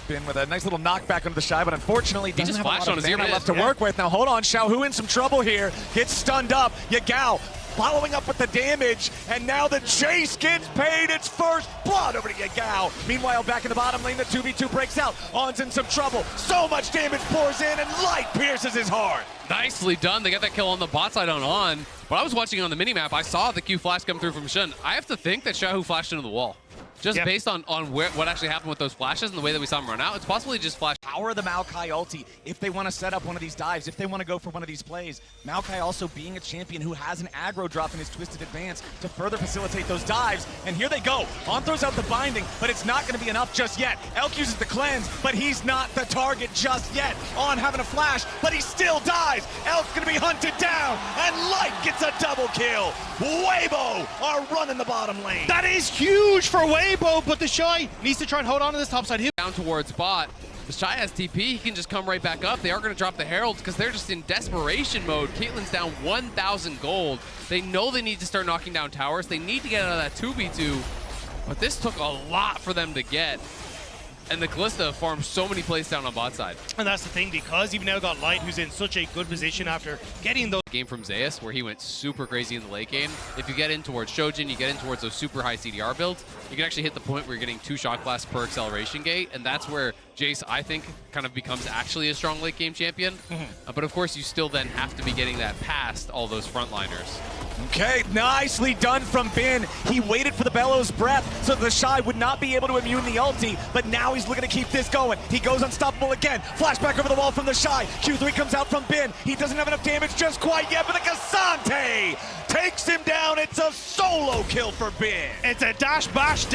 Bin with a nice little knockback onto the Shy, but unfortunately he doesn't just have a lot flashed on of Azir mana left to work with. Now hold on, Xiaohu in some trouble here. Gets stunned up. Yagao following up with the damage, and now the chase gets paid its first blood over to Yagao. Meanwhile, back in the bottom lane, the 2v2 breaks out. On's in some trouble. So much damage pours in, and Light pierces his heart. Nicely done. They got that kill on the bot side on. But I was watching on the minimap. I saw the Q flash come through from Shun. I have to think that Xiaohu flashed into the wall. Just based on what actually happened with those flashes and the way that we saw him run out, it's possibly just flash. Power of the Maokai ulti if they want to set up one of these dives, if they want to go for one of these plays. Maokai also being a champion who has an aggro drop in his Twisted Advance to further facilitate those dives. And here they go. On throws out the binding, but it's not going to be enough just yet. Elk uses the cleanse, but he's not the target just yet. On having a flash, but he still dies. Elk's going to be hunted down, and Light gets a double kill. Weibo are running the bottom lane. That is huge for Weibo, but the Shy needs to try and hold on to this top side. Down towards bot. The Shy has TP, he can just come right back up. They are going to drop the Heralds because they're just in desperation mode. Caitlyn's down 1,000 gold. They know they need to start knocking down towers. They need to get out of that 2v2, but this took a lot for them to get. And the Kalista farmed so many plays down on bot side. And that's the thing, because you've now got Light, who's in such a good position after getting those... Game from Zeus, where he went super crazy in the late game. If you get in towards Shojin, you get in towards those super high CDR builds, you can actually hit the point where you're getting 2 shot blasts per acceleration gate, and that's where Jace, I think, kind of becomes actually a strong late game champion. But of course, you still then have to be getting that past all those frontliners. Okay, nicely done from Bin. He waited for the Bellows breath so the Shy would not be able to immune the ulti, but now he's looking to keep this going. He goes unstoppable again. Flashback over the wall from the Shy. Q3 comes out from Bin. He doesn't have enough damage just quite yet, but the Cassante takes him down. It's a solo kill for Bin. It's a dash, bash,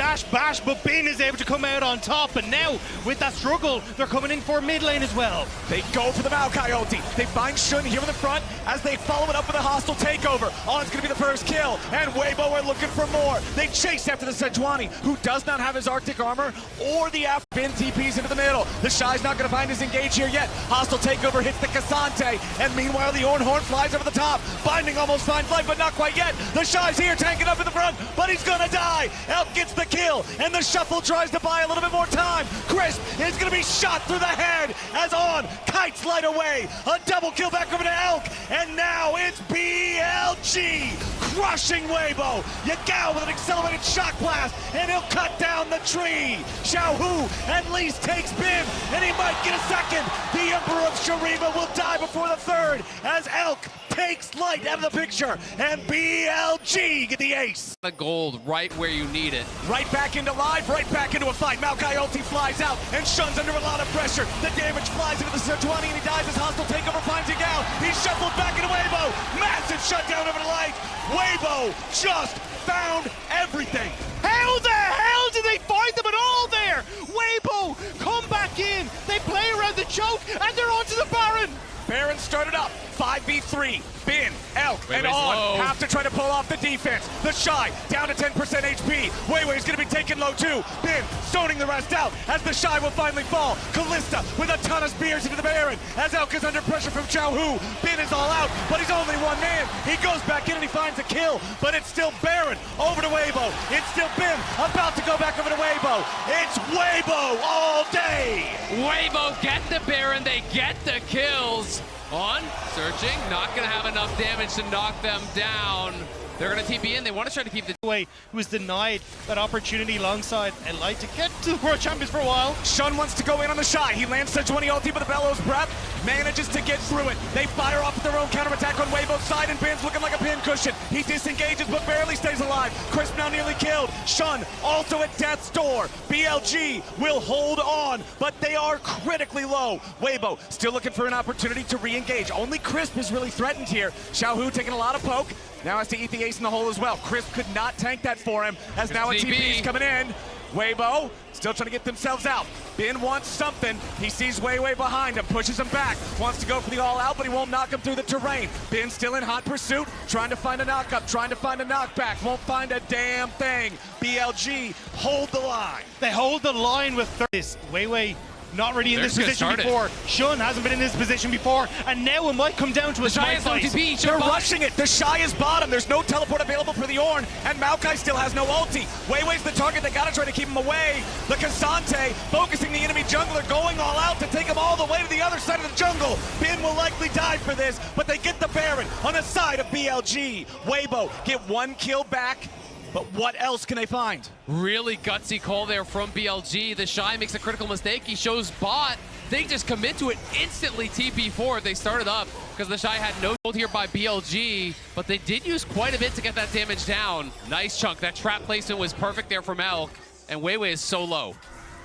but Bin is able to come out on top, and now, with that struggle, they're coming in for mid lane as well. They go for the Maokai ulti. They find Shun here in the front as they follow it up with a hostile takeover. On's gonna be the first kill, and Weibo are looking for more. They chase after the Sejuani, who does not have his Arctic armor or the Bin TPs into the middle. The Shy's not going to find his engage here yet. Hostile takeover hits the Cassante, and meanwhile the Ornhorn flies over the top. Binding almost finds life, but not quite yet. The Shy's here, tanking up in the front, but he's going to die. Elk gets the kill, and the Shuffle tries to buy a little bit more time. Crisp is going to be shot through the head as On kites light away. A double kill back over to Elk, and now it's BLG crushing Weibo. Yagao with an accelerated shock blast, and he'll cut down the tree. Xiaohu at least takes Bin, and he might get a second. The Emperor of Shurima will die before the third as Elk takes light out of the picture, and BLG get the ace. The gold right where you need it. Right back into live, right back into a fight. Maokai ulti flies out, and Shun's under a lot of pressure. The damage flies into the Sejuani, and he dies as Hostile takeover finds Yagao. He's shuffled back into Weibo. Massive shutdown over the light. Weibo just found everything. How the hell did they find them at all there? Weibo come back in. They play around the choke, and they're onto the Baron. Baron started up, 5v3. Bin, Elk, and Weiwei's On low. have to try to pull off the defense. The Shy down to 10% HP. Weiwei's gonna be taken low too. Bin zoning the rest out as the Shy will finally fall. Callista with a ton of spears into the Baron as Elk is under pressure from Xiaohu. Bin is all out, but he's only one man. He goes back in and he finds a kill, but it's still Baron over to Weibo. It's still Bin about to go back over to Weibo. It's Weibo all day. Weibo get the Baron, they get the kills. On, searching, not gonna have enough damage to knock them down. They're gonna TP in, they want to try to keep the Who was denied that opportunity alongside Light to get to the World Champions for a while. Shun wants to go in on the Shy. He lands Sejuani ulti with the Bellows Breath, manages to get through it. They fire off their own counterattack on Weibo's side, and Bin's looking like a pincushion. He disengages but barely stays alive. Crisp now nearly killed. Shun also at death's door. BLG will hold on, but they are critically low. Weibo still looking for an opportunity to re-engage. Only Crisp is really threatened here. Xiaohu taking a lot of poke. Now has to eat the ace in the hole as well. Crisp could not tank that for him, as now a TP is coming in. Weibo still trying to get themselves out. Bin wants something. He sees Weiwei behind him, pushes him back. Wants to go for the all-out, but he won't knock him through the terrain. Bin still in hot pursuit, trying to find a knock-up, trying to find a knockback. Won't find a damn thing. BLG hold the line. They hold the line with this. Weiwei not really in this position before. Shun hasn't been in this position before, and now it might come down to a Shy smite is fight. They're rushing it. The Shy is bottom. There's no teleport available for the Ornn, and Maokai still has no ulti. Weiwei's the target. They gotta try to keep him away. The Cassante focusing the enemy jungler, going all out to take him all the way to the other side of the jungle. Bin will likely die for this, but they get the Baron on the side of BLG. Weibo get one kill back, but what else can they find? really gutsy call there from BLG. The Shy makes a critical mistake. He shows bot. They just commit to it instantly. TP forward. They started up because the Shy had no hold here by BLG, but they did use quite a bit to get that damage down. Nice chunk. That trap placement was perfect there from Elk, and Weiwei is so low.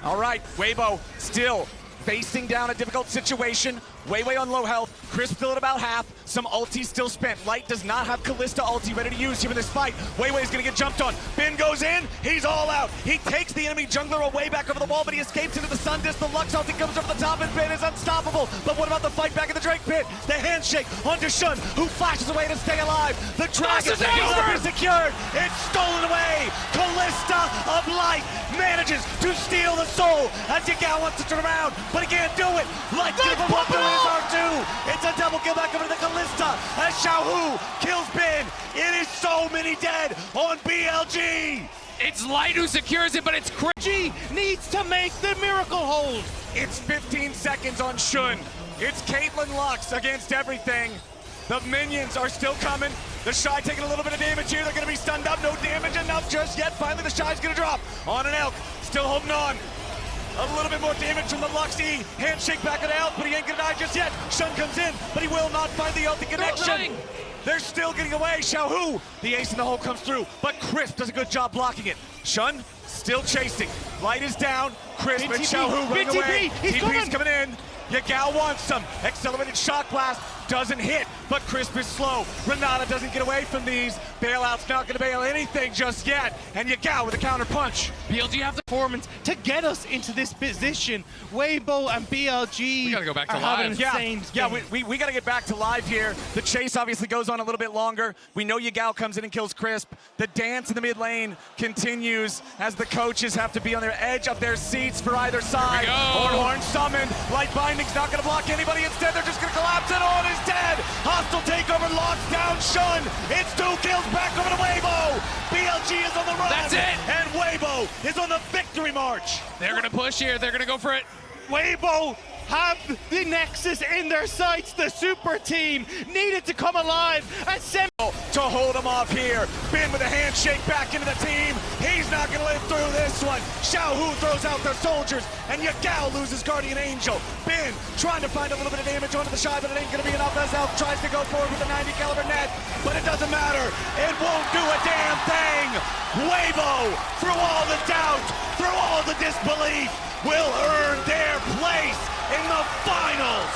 All right, Weibo still facing down a difficult situation. Weiwei on low health, Crisp still at about half, some ulti still spent. Light does not have Callista ulti ready to use here in this fight. Weiwei's gonna get jumped on. Bin goes in, he's all out. He takes the enemy jungler away back over the wall, but he escapes into the sun disc. The Lux ulti comes over the top, and Bin is unstoppable. But what about the fight back in the Drake pit? The handshake onto Shun, who flashes away to stay alive. The dragon is secured. It's stolen away. Callista of Light manages to steal the soul as Yagao wants to turn around, but he can't do it. Light's gonna go up to his R2. It's a double kill back over to the Callista as Xiaohu kills Bin. It is so many dead on BLG. It's Light who secures it, but it's G needs to make the miracle hold. It's 15 seconds on Shun. It's Caitlyn Lux against everything. The minions are still coming. The Shy taking a little bit of damage here. They're going to be stunned up. No damage enough just yet. Finally, the Shy's going to drop on an Elk. Still holding on. A little bit more damage from the Luxy. Handshake back at Elk, but he ain't going to die just yet. Shun comes in, but he will not find the ulti connection. They're still getting away. Xiaohu, the ace in the hole comes through, but Crisp does a good job blocking it. Shun still chasing. Light is down. Crisp and Xiaohu running away. TP's coming in. Yagao wants some. Accelerated shock blast doesn't hit, but Crisp is slow. Renata doesn't get away from these. Bailout's not going to bail anything just yet. And Yagao with a counter punch. BLG have the performance to get us into this position. Weibo and BLG We gotta go back to are having live. insane we got to get back to live here. The chase obviously goes on a little bit longer. We know Yagao comes in and kills Crisp. The dance in the mid lane continues as as the coaches have to be on their edge of their seats for either side. Horn summoned. Light Binding's not going to block anybody. Instead, they're just going to collapse it. On is dead. Hostile takeover locks down Shun. It's 2 kills back over to Weibo. BLG is on the run. That's it. And Weibo is on the victory march. They're going to push here. They're going to go for it. Weibo have the Nexus in their sights. The super team needed to come alive and to hold him off here. Bin with a handshake back into the team. He's not going to live through this one. Xiaohu throws out their soldiers, and Yagao loses Guardian Angel. Bin trying to find a little bit of damage onto the Shy, but it ain't going to be enough as Elf tries to go forward with a 90 caliber net, but it doesn't matter. It won't do a damn thing. Weibo, through all the doubt, through all the disbelief, will earn their place in the finals.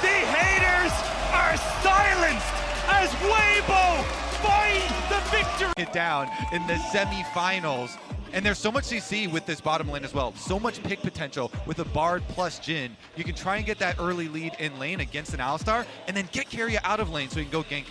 the haters are silenced as Weibo find the victory. It down in the semifinals. And there's so much CC with this bottom lane as well. So much pick potential with a Bard plus Jhin. You can try and get that early lead in lane against an Alistar and then get Keria out of lane so you can go gank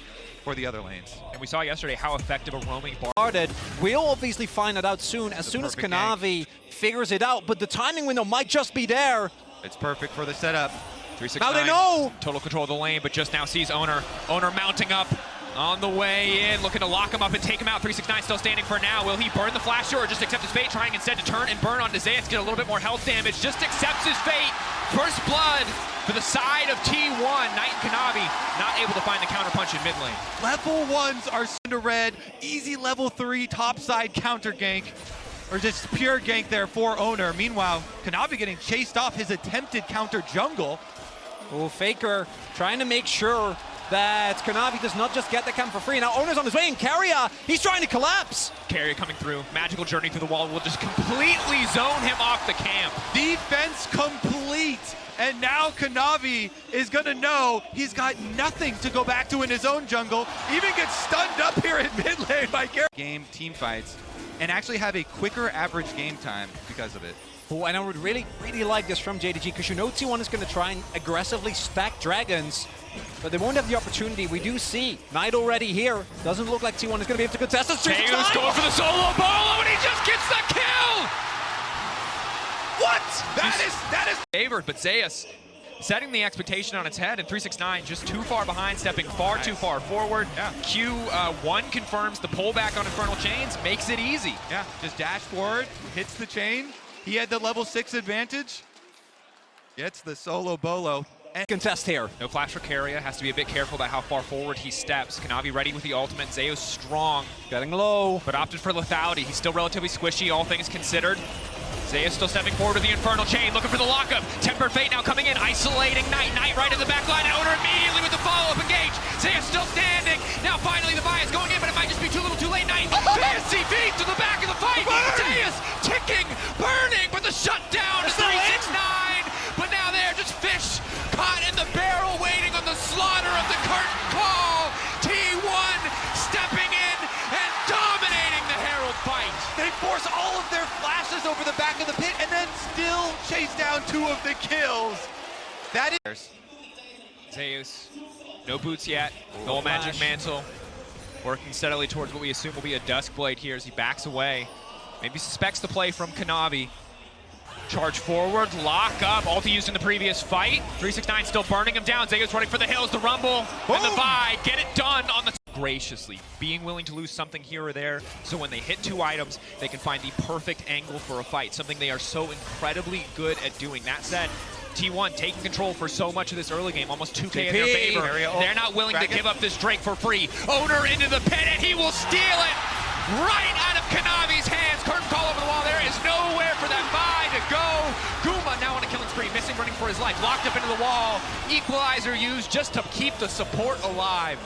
for the other lanes. And we saw yesterday how effective a roaming Bard started. We'll obviously find it out soon, as soon as Kanavi figures it out, but the timing window might just be there. It's perfect for the setup. 369. Now they know! Total control of the lane, but just now sees Owner. Owner mounting up on the way in, looking to lock him up and take him out. 369 still standing for now. Will he burn the flasher or just accept his fate, trying instead to turn and burn on Zeus, get a little bit more health damage, just accepts his fate. First blood for the side of T1. Knight and Kanavi not able to find the counterpunch in mid lane. Level 1s are into red. Easy level 3 topside counter gank. Or just pure gank there for Owner. Meanwhile, Kanavi getting chased off his attempted counter jungle. Oh, Faker trying to make sure that Kanavi does not just get the camp for free. Now Owner's on his way, and Keria, he's trying to collapse. Keria coming through. Magical journey through the wall will just completely zone him off the camp. Defense complete. And now Kanavi is gonna know he's got nothing to go back to in his own jungle. Even gets stunned up here in mid lane by Keria. Game team fights and actually have a quicker average game time because of it. Oh, and I would really like this from JDG, because you know T1 is going to try and aggressively stack dragons, but they won't have the opportunity. We do see Knight already here. Doesn't look like T1 is going to be able to contest this. Zeus going for the solo bolo, and he just gets the kill! What? That is favored, but Zeus setting the expectation on its head, and 369 just too far behind, stepping far too far forward. Yeah. Q1 confirms the pullback on Infernal Chains, makes it easy. Yeah, just dash forward, hits the chain. He had the level 6 advantage. Gets the solo bolo. And contest here. No flash for Keria, has to be a bit careful about how far forward he steps. Kanavi ready with the ultimate, Zeus strong. Getting low. But opted for lethality. He's still relatively squishy, all things considered. Zeus still stepping forward with the Infernal Chain, looking for the lockup. Tempered Fate now coming in, isolating Knight. Knight right in the back line, and Owner immediately with the follow-up engage. Zeus still standing. Now finally the buy is going in, but it might just be too little too late. Knight, Zeus CV to the back of the fight. Zeus ticking, burning, but the shutdown is 369. But now they're just fish caught in the barrel, waiting on the slaughter of the curtain call. T1 stepping in and dominating the Herald fight. They force all of their flashes over the back of the pit and then still chase down 2 of the kills. That is... Zeus, no boots yet, no magic mantle. Working steadily towards what we assume will be a Duskblade here as he backs away. Maybe suspects the play from Kanavi. Charge forward, lock up, ulti used in the previous fight. 369 still burning him down. Zeus running for the hills, the rumble, and the buy. Get it done on the... Graciously, being willing to lose something here or there, so when they hit 2 items, they can find the perfect angle for a fight, something they are so incredibly good at doing. That said, T1 taking control for so much of this early game, almost 2K in their favor. They're not willing to give up this Drake for free. Owner into the pit, and he will steal it right out of Kanavi's hands. Curtain call over the wall. There is nowhere for that buy to go. Guma now on a killing spree, missing, running for his life. Locked up into the wall. Equalizer used just to keep the support alive.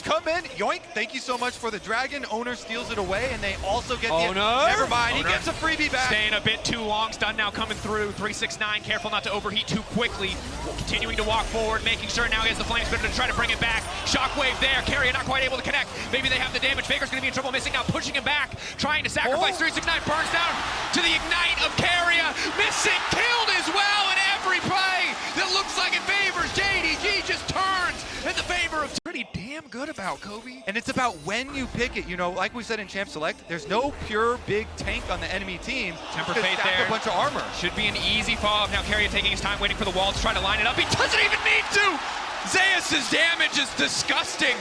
Come in, yoink, thank you so much for the dragon. Owner steals it away, and they also get Owner? Never mind, Owner. He gets a freebie back. Staying a bit too long, stun now coming through. 369, careful not to overheat too quickly. Continuing to walk forward, making sure now he has the flame spitter to try to bring it back. Shockwave there, Keria not quite able to connect. Maybe they have the damage. Faker's gonna be in trouble, missing now, pushing him back, trying to sacrifice. 369 burns down to the ignite of Keria, missing, killed as well in every play that looks like it favors JDG, just turns in the favor of pretty damn good about, Kobe. And it's about when you pick it. You know, like we said in Champ Select, there's no pure big tank on the enemy team. Temper Just Fate stack there. a bunch of armor. Should be an easy follow-up. Now Carrier taking his time, waiting for the wall to try to line it up. He doesn't even need to! Zeus' damage is disgusting.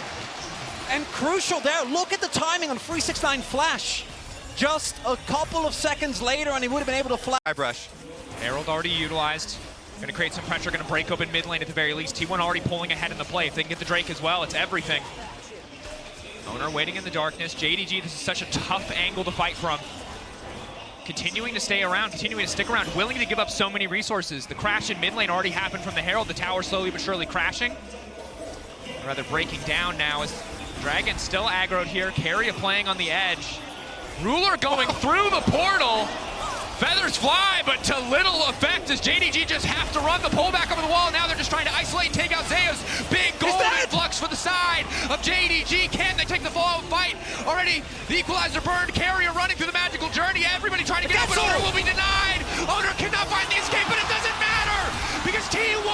And crucial there, look at the timing on 369 Flash. Just a couple of seconds later and he would have been able to flash. Brush. Herald already utilized. Gonna create some pressure, gonna break open mid lane at the very least. T1 already pulling ahead in the play. If they can get the Drake as well, it's everything. Owner waiting in the darkness. JDG, this is such a tough angle to fight from. Continuing to stay around, continuing to stick around, willing to give up so many resources. The crash in mid lane already happened from the Herald. The tower slowly but surely crashing. Or rather breaking down now as Dragon still aggroed here. Carrier playing on the edge. Ruler going through the portal. Feathers fly, but to little effect as JDG just have to run the pullback over the wall. Now they're just trying to isolate and take out Zeus. Big gold influx for the side of JDG. Can they take the fall fight? Already the equalizer burned. Carrier running through the magical journey. Everybody trying to get out, but Owner will be denied. Owner cannot find the escape, but it doesn't matter because T1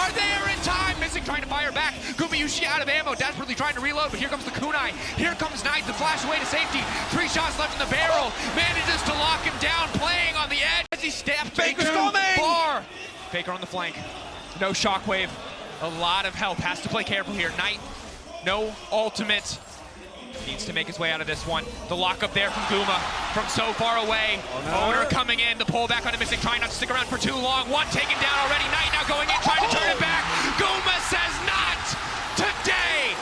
are there in time. Missing, trying to fire back. Gumayushi out of ammo, desperately trying to reload, but here comes the kunai. Here comes Knight, the flash away to safety. 3 shots left in the barrel. Manages to lock him down, playing on the edge as he steps. Faker's coming! Far. Faker on the flank. No shockwave. A lot of help. Has to play careful here. Knight, no ultimate. Needs to make his way out of this one. The lockup there from Guma from so far away. Owner coming in. The pull back on the Missing, trying not to stick around for too long. One taken down already. Knight now going in, trying to turn it back. Guma says not today.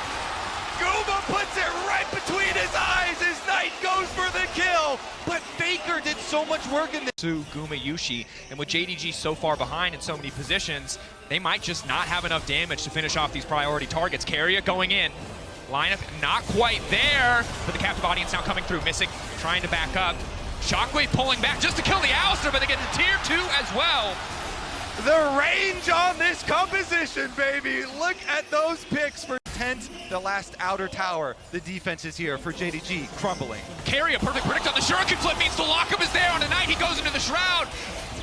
Guma puts it right between his eyes as Knight goes for the kill. But Faker did so much work in this. To Gumayushi, and with JDG so far behind in so many positions, they might just not have enough damage to finish off these priority targets. Carrier going in. Lineup not quite there, but the captive audience now coming through. Missing, trying to back up. Shockwave pulling back just to kill the Alistar, but they get the tier 2 as well. The range on this composition, baby. Look at those picks for Tent, the last outer tower. The defense is here for JDG, crumbling. Carry a perfect predict on the Shuriken flip, means the lockup is there on a Knight. He goes into the Shroud.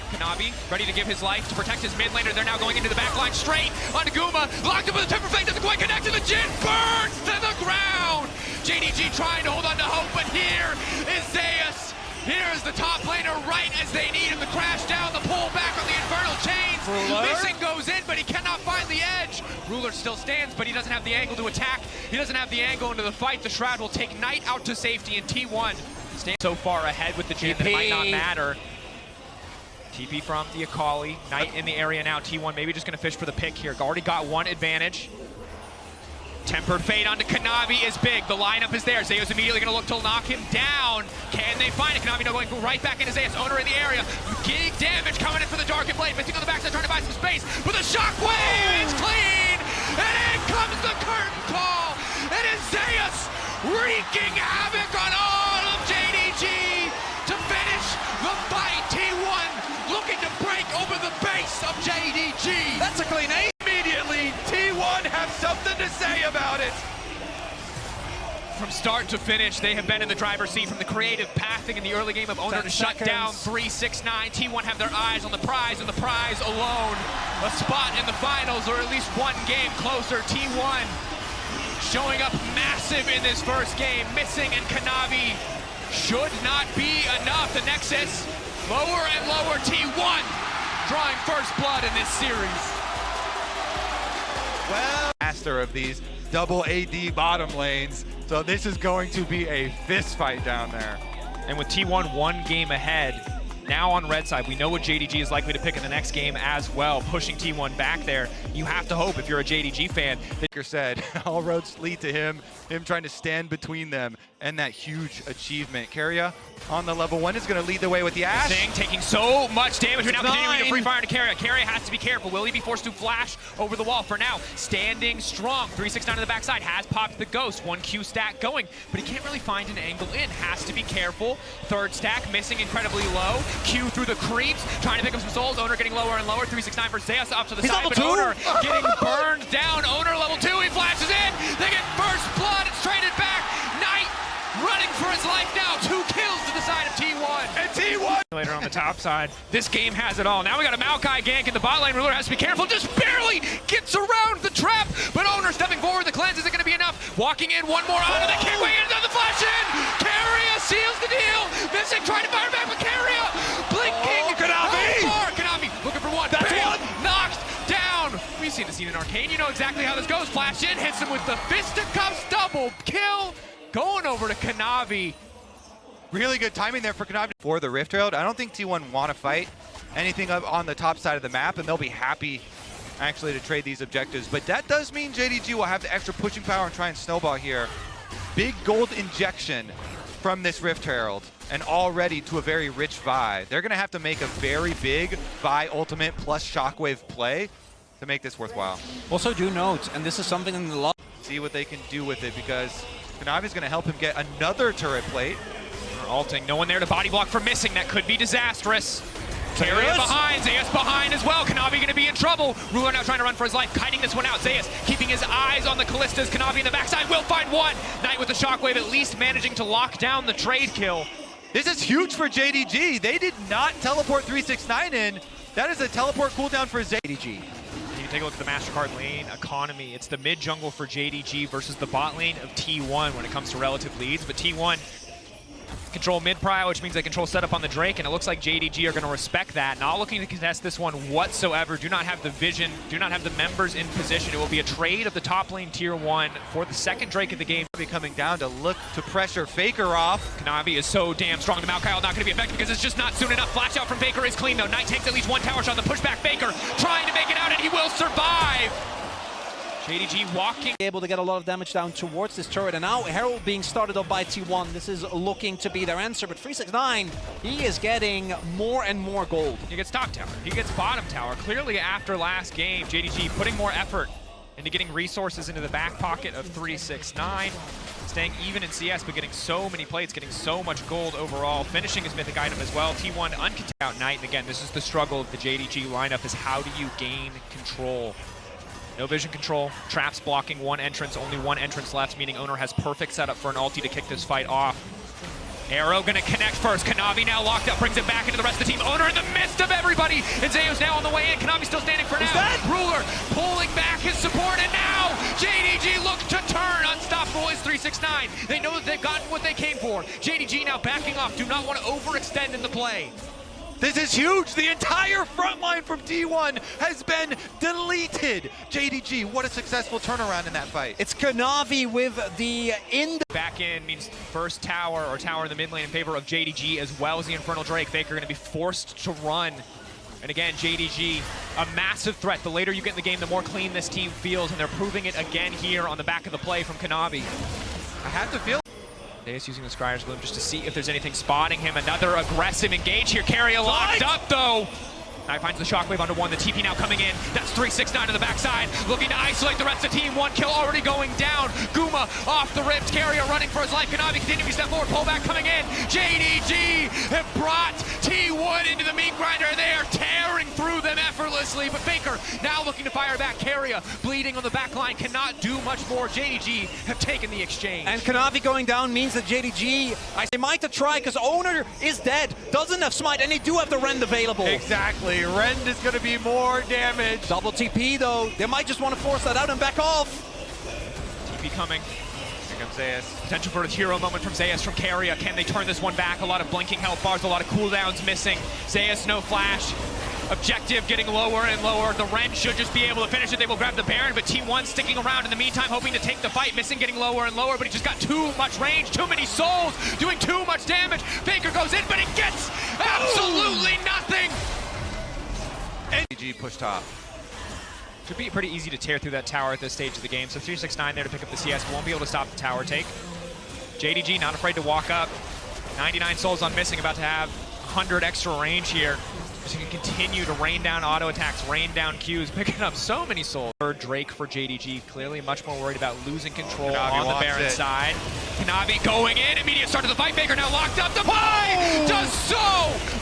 Kanavi ready to give his life to protect his mid laner. They're now going into the back line straight onto Guma. Locked up with the Temper Fate, doesn't quite connect to the Jin. Burns to the ground. JDG trying to hold on to hope, but here is Zeus. Here is the top laner right as they need him to crash down. The pull back on the Infernal Chains. Missing goes in, but he cannot find the edge. Ruler still stands, but he doesn't have the angle to attack. He doesn't have the angle into the fight. The Shroud will take Knight out to safety, and T1 stands so far ahead with the Jin that it might not matter. TP from the Akali. Knight in the area now. T1 maybe just going to fish for the pick here. Already got one advantage. Tempered Fate onto Kanavi is big. The lineup is there. Zeus immediately going to look to knock him down. Can they find it? Kanavi now going right back into Zeus. Owner in the area. Big damage coming in for the Dark Blade. Missing on the backside, trying to buy some space. With a shockwave, it's clean. And in comes the curtain call. It is Zeus wreaking havoc on all of JDG to finish the fight. T1 looking to break over the base of JDG. That's a clean ace. Immediately, T1 have something to say about it. From start to finish, they have been in the driver's seat from the creative pathing in the early game of Owner to shut down 369. T1 have their eyes on the prize, and the prize alone. A spot in the finals, or at least one game closer. T1 showing up massive in this first game. Missing, and Kanavi should not be enough. The Nexus, lower and lower. T1 drawing first blood in this series. Well, master of these double AD bottom lanes. So this is going to be a fist fight down there. And with T1 one game ahead, now on red side, we know what JDG is likely to pick in the next game as well, pushing T1 back there. You have to hope, if you're a JDG fan, that Baker said, all roads lead to him trying to stand between them and that huge achievement. Carrier on the level 1 is going to lead the way with the Ash. Thing taking so much damage, but now continuing to free fire to Carrier. Carrier has to be careful. Will he be forced to flash over the wall? For now, standing strong. 369 on the backside, has popped the Ghost. 1 Q stack going, but he can't really find an angle in. Has to be careful. Third stack missing incredibly low. Q through the creeps, trying to pick up some souls. Owner getting lower and lower. 369 for Zeus up to the side, but Owner getting burned down. Owner level 2, he flashes in. They get first blood. It's traded back. Knight running for his life now. 2 kills to the side of T1. And T1 later on the top side. This game has it all. Now we got a Maokai gank in the bot lane. Ruler has to be careful. Just barely gets around the trap, but Owner stepping forward. The cleanse isn't Walking in, one more onto the kick, way into the flash in! Keria seals the deal! Missing, trying to fire back, but Keria blinking! Kanavi looking for one. That's Bam! one! Knocked down! We've seen the scene in Arcane, you know exactly how this goes. Flash in, hits him with the fisticuffs, double kill! Going over to Kanavi. Really good timing there for Kanavi. For the Rift Herald, I don't think T1 want to fight anything up on the top side of the map, and they'll be happy actually to trade these objectives. But that does mean JDG will have the extra pushing power and try and snowball here. Big gold injection from this Rift Herald, and already to a very rich Vi. They're going to have to make a very big Vi ultimate plus shockwave play to make this worthwhile. Also do note, and this is something in the log. See what they can do with it, because Kanavi's going to help him get another turret plate. Alting, no one there to body block for missing. That could be disastrous. Keria behind, Zeus behind as well. Kanavi going to be in trouble. Ruler now trying to run for his life, kiting this one out. Zeus keeping his eyes on the Callistas. Kanavi in the backside will find one. Knight with the shockwave, at least managing to lock down the trade kill. This is huge for JDG. They did not teleport 369 in. That is a teleport cooldown for JDG. You can take a look at the MasterCard lane economy. It's the mid jungle for JDG versus the bot lane of T1 when it comes to relative leads. But T1 control mid prio, which means they control setup on the Drake, and it looks like JDG are going to respect that. Not looking to contest this one whatsoever. Do not have the vision, do not have the members in position. It will be a trade of the top lane tier 1 for the second Drake of the game. Be coming down to look to pressure Faker off. Kanavi is so damn strong. The Maokai not going to be effective because it's just not soon enough. Flash out from Faker is clean though. Knight takes at least one tower shot. The pushback Faker trying to make it out, and he will survive. JDG walking. Able to get a lot of damage down towards this turret, and now Herald being started up by T1. This is looking to be their answer, but 369, he is getting more and more gold. He gets top tower, he gets bottom tower. Clearly after last game, JDG putting more effort into getting resources into the back pocket of 369. Staying even in CS, but getting so many plates, getting so much gold overall. Finishing his mythic item as well. T1 uncontested out Knight, and again, this is the struggle of the JDG lineup, is how do you gain control? No vision control, traps blocking one entrance, only one entrance left, meaning Owner has perfect setup for an ulti to kick this fight off. Arrow gonna connect first, Kanavi now locked up, brings it back into the rest of the team. Owner in the midst of everybody, and Zeus now on the way in. Kanavi still standing for now. Ruler pulling back his support, and now JDG looks to turn. Unstoppable is 369. They know that they've gotten what they came for. JDG now backing off, do not want to overextend in the play. This is huge. The entire front line from T1 has been deleted. JDG, what a successful turnaround in that fight. It's Kanavi with the Back in means first tower or tower in the mid lane in favor of JDG, as well as the Infernal Drake. Faker going to be forced to run. And again, JDG, a massive threat. The later you get in the game, the more clean this team feels, and they're proving it again here on the back of the play from Kanavi. I have to feel. Deus using the Scryer's Gloom just to see if there's anything spotting him. Another aggressive engage here. Keria locked up though. Knight finds the shockwave onto one. The TP now coming in. That's 369 to the backside. Looking to isolate the rest of the team. One kill already going down. Guma off the rips. Keria running for his life. Kanavi continuing to step forward. Pullback coming in. JDG have brought T1 into the meat grinder. They are tearing through them effortlessly. But Faker now looking to fire back. Keria bleeding on the back line. Cannot do much more. JDG have taken the exchange. And Kanavi going down means that JDG, they might have tried because Owner is dead. Doesn't have Smite, and they do have the Rend available. Exactly. Rend is going to be more damage. Double TP though. They might just want to force that out and back off. TP coming. Here comes Zeus. Potential for a hero moment from Zeus from Keria. Can they turn this one back? A lot of blinking health bars, a lot of cooldowns missing. Zeus, no flash. Objective getting lower and lower. The Ren should just be able to finish it. They will grab the Baron, but T1 sticking around in the meantime, hoping to take the fight. Missing, getting lower and lower, but he just got too much range, too many souls, doing too much damage. Faker goes in, but he gets absolutely nothing. JDG push top. Should be pretty easy to tear through that tower at this stage of the game. So 369 there to pick up the CS. Won't be able to stop the tower take. JDG not afraid to walk up. 99 souls on missing, about to have 100 extra range here. So you can continue to rain down auto attacks, rain down Qs, picking up so many souls. Third Drake for JDG, clearly much more worried about losing control Kanavi on the Baron side. Kanavi going in, immediate start to the fight. Faker now locked up. The play does so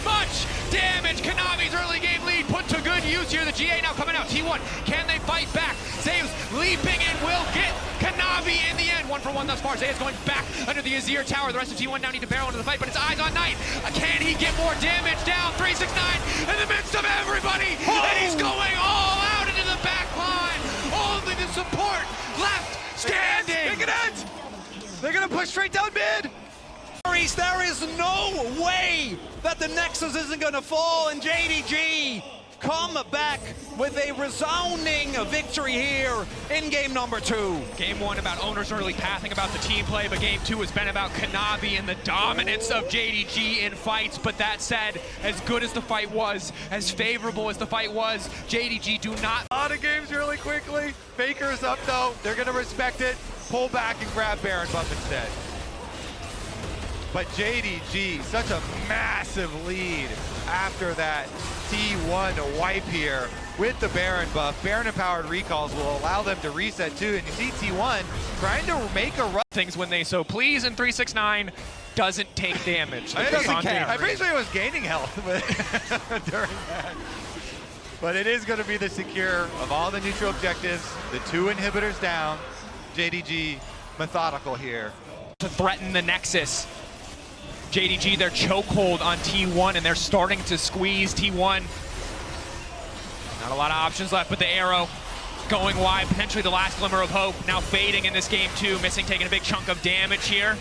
much damage. Kanavi's early game lead put to good use here. The GA now coming out. T1, can they fight back? Zeus leaping in, will get Kanavi in the end. 1-for-1 thus far. Zeus going back under the Azir tower. The rest of T1 now need to barrel into the fight, but it's eyes on Knight. Can he get more damage down? 369 in the midst of everybody, and he's going all out into the back line. Only the support left standing. push straight down mid. There is no way that the Nexus isn't going to fall, and JDG come back with a resounding victory here in game number 2. Game 1 about owners early pathing, about the team play, but game 2 has been about Kanavi and the dominance of JDG in fights. But that said, as good as the fight was, as favorable as the fight was, JDG do not. A lot of games really quickly. Faker's up though. They're gonna respect it. Pull back and grab Baron buff instead. But JDG, such a massive lead after that T1 wipe here with the Baron buff. Baron empowered recalls will allow them to reset too, and you see T1 trying to make a run. Things when they so please, and 369 doesn't take damage. I'm pretty sure it was gaining health during that. But it is going to be the secure of all the neutral objectives. The 2 inhibitors down. JDG methodical here. To threaten the Nexus. JDG, their chokehold on T1, and they're starting to squeeze T1. Not a lot of options left, but the arrow going wide, potentially the last glimmer of hope. Now fading in this game too, missing, taking a big chunk of damage here.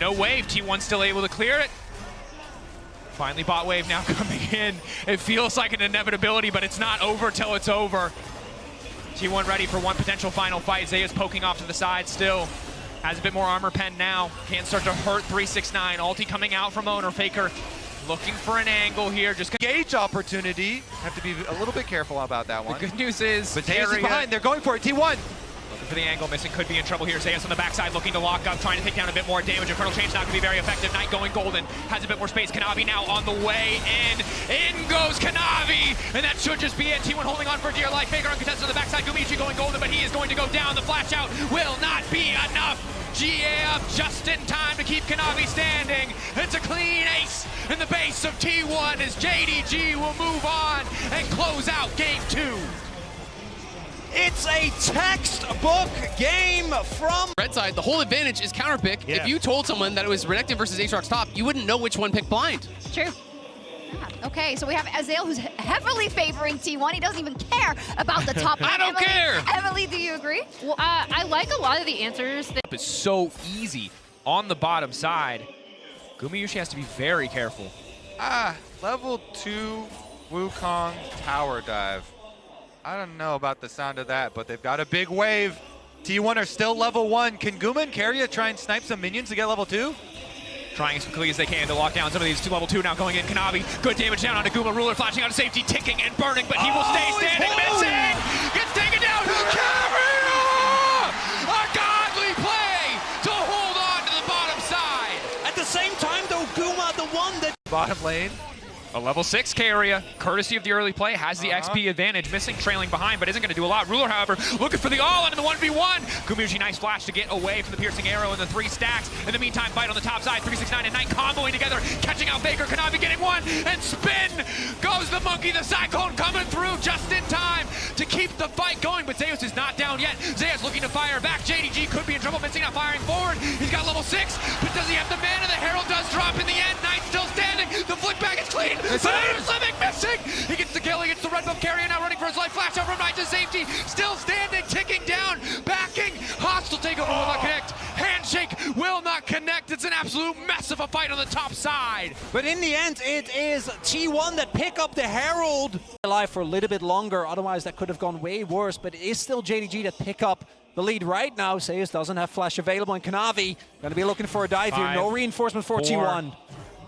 No wave, T1 still able to clear it. Finally bot wave now coming in. It feels like an inevitability, but it's not over till it's over. T1 ready for one potential final fight. Zeus poking off to the side still. Has a bit more armor pen now. Can't start to hurt 369. Ulti coming out from owner. Faker looking for an angle here. Just Gauge opportunity. Have to be a little bit careful about that one. the good news is, But Zeus is behind. They're going for it. T1. Looking for the angle, missing, could be in trouble here. Zeus on the backside looking to lock up, trying to take down a bit more damage. Infernal Change not going to be very effective. Knight going golden, has a bit more space. Kanavi now on the way in. In goes Kanavi, and that should just be it. T1 holding on for dear life. Faker uncontested on the backside. Gumichi going golden, but he is going to go down. The flash out will not be enough. GA up just in time to keep Kanavi standing. It's a clean ace in the base of T1 as JDG will move on and close out game 2. It's a textbook game from Red side, the whole advantage is counter pick. Yeah. If you told someone that it was Renekton versus Aatrox top, you wouldn't know which one picked blind. True. Yeah. Okay, so we have Azael who's heavily favoring T1. He doesn't even care about the top. I don't care. Emily, do you agree? Well, I like a lot of the answers. It's so easy on the bottom side. Gumiushi has to be very careful. Level 2 Wukong tower dive. I don't know about the sound of that, but they've got a big wave. T1 are still level 1. Can Guma and Keria try and snipe some minions to get level 2? Trying as quickly as they can to lock down some of these to level 2 now going in. Kanavi, good damage down onto Guma. Ruler flashing out of safety, ticking and burning, but he will stay standing, missing! Gets taken down! Keria! A godly play to hold on to the bottom side! at the same time though, Guma the one that Bottom lane. A level 6 Keria, courtesy of the early play, has the XP advantage, missing, trailing behind, but isn't going to do a lot. Ruler, however, looking for the all-in in the 1v1. Gumiushi, nice flash to get away from the piercing arrow and the 3 stacks. In the meantime, fight on the top side, 369 and Knight comboing together, catching out Faker. Kanavi getting one, and spin goes the monkey. The Cyclone coming through just in time to keep the fight going, but Zeus is not down yet. Zeus looking to fire back. JDG could be in trouble, missing, not firing forward. He's got level 6, but does he have the mana? The Herald does drop in the end. Knight still standing. The flick back is clean. Living, missing. He gets the kill. He gets the red buff. Keria now running for his life. Flash out from Knight to safety. Still standing, ticking down, backing. Hostile takeover will not connect. Handshake will not connect. It's an absolute mess of a fight on the top side. But in the end, it is T1 that pick up the Herald. Alive for a little bit longer, otherwise that could have gone way worse, but it is still JDG that pick up the lead right now. Zeus doesn't have flash available, and Kanavi going to be looking for a dive here. No reinforcement for T1.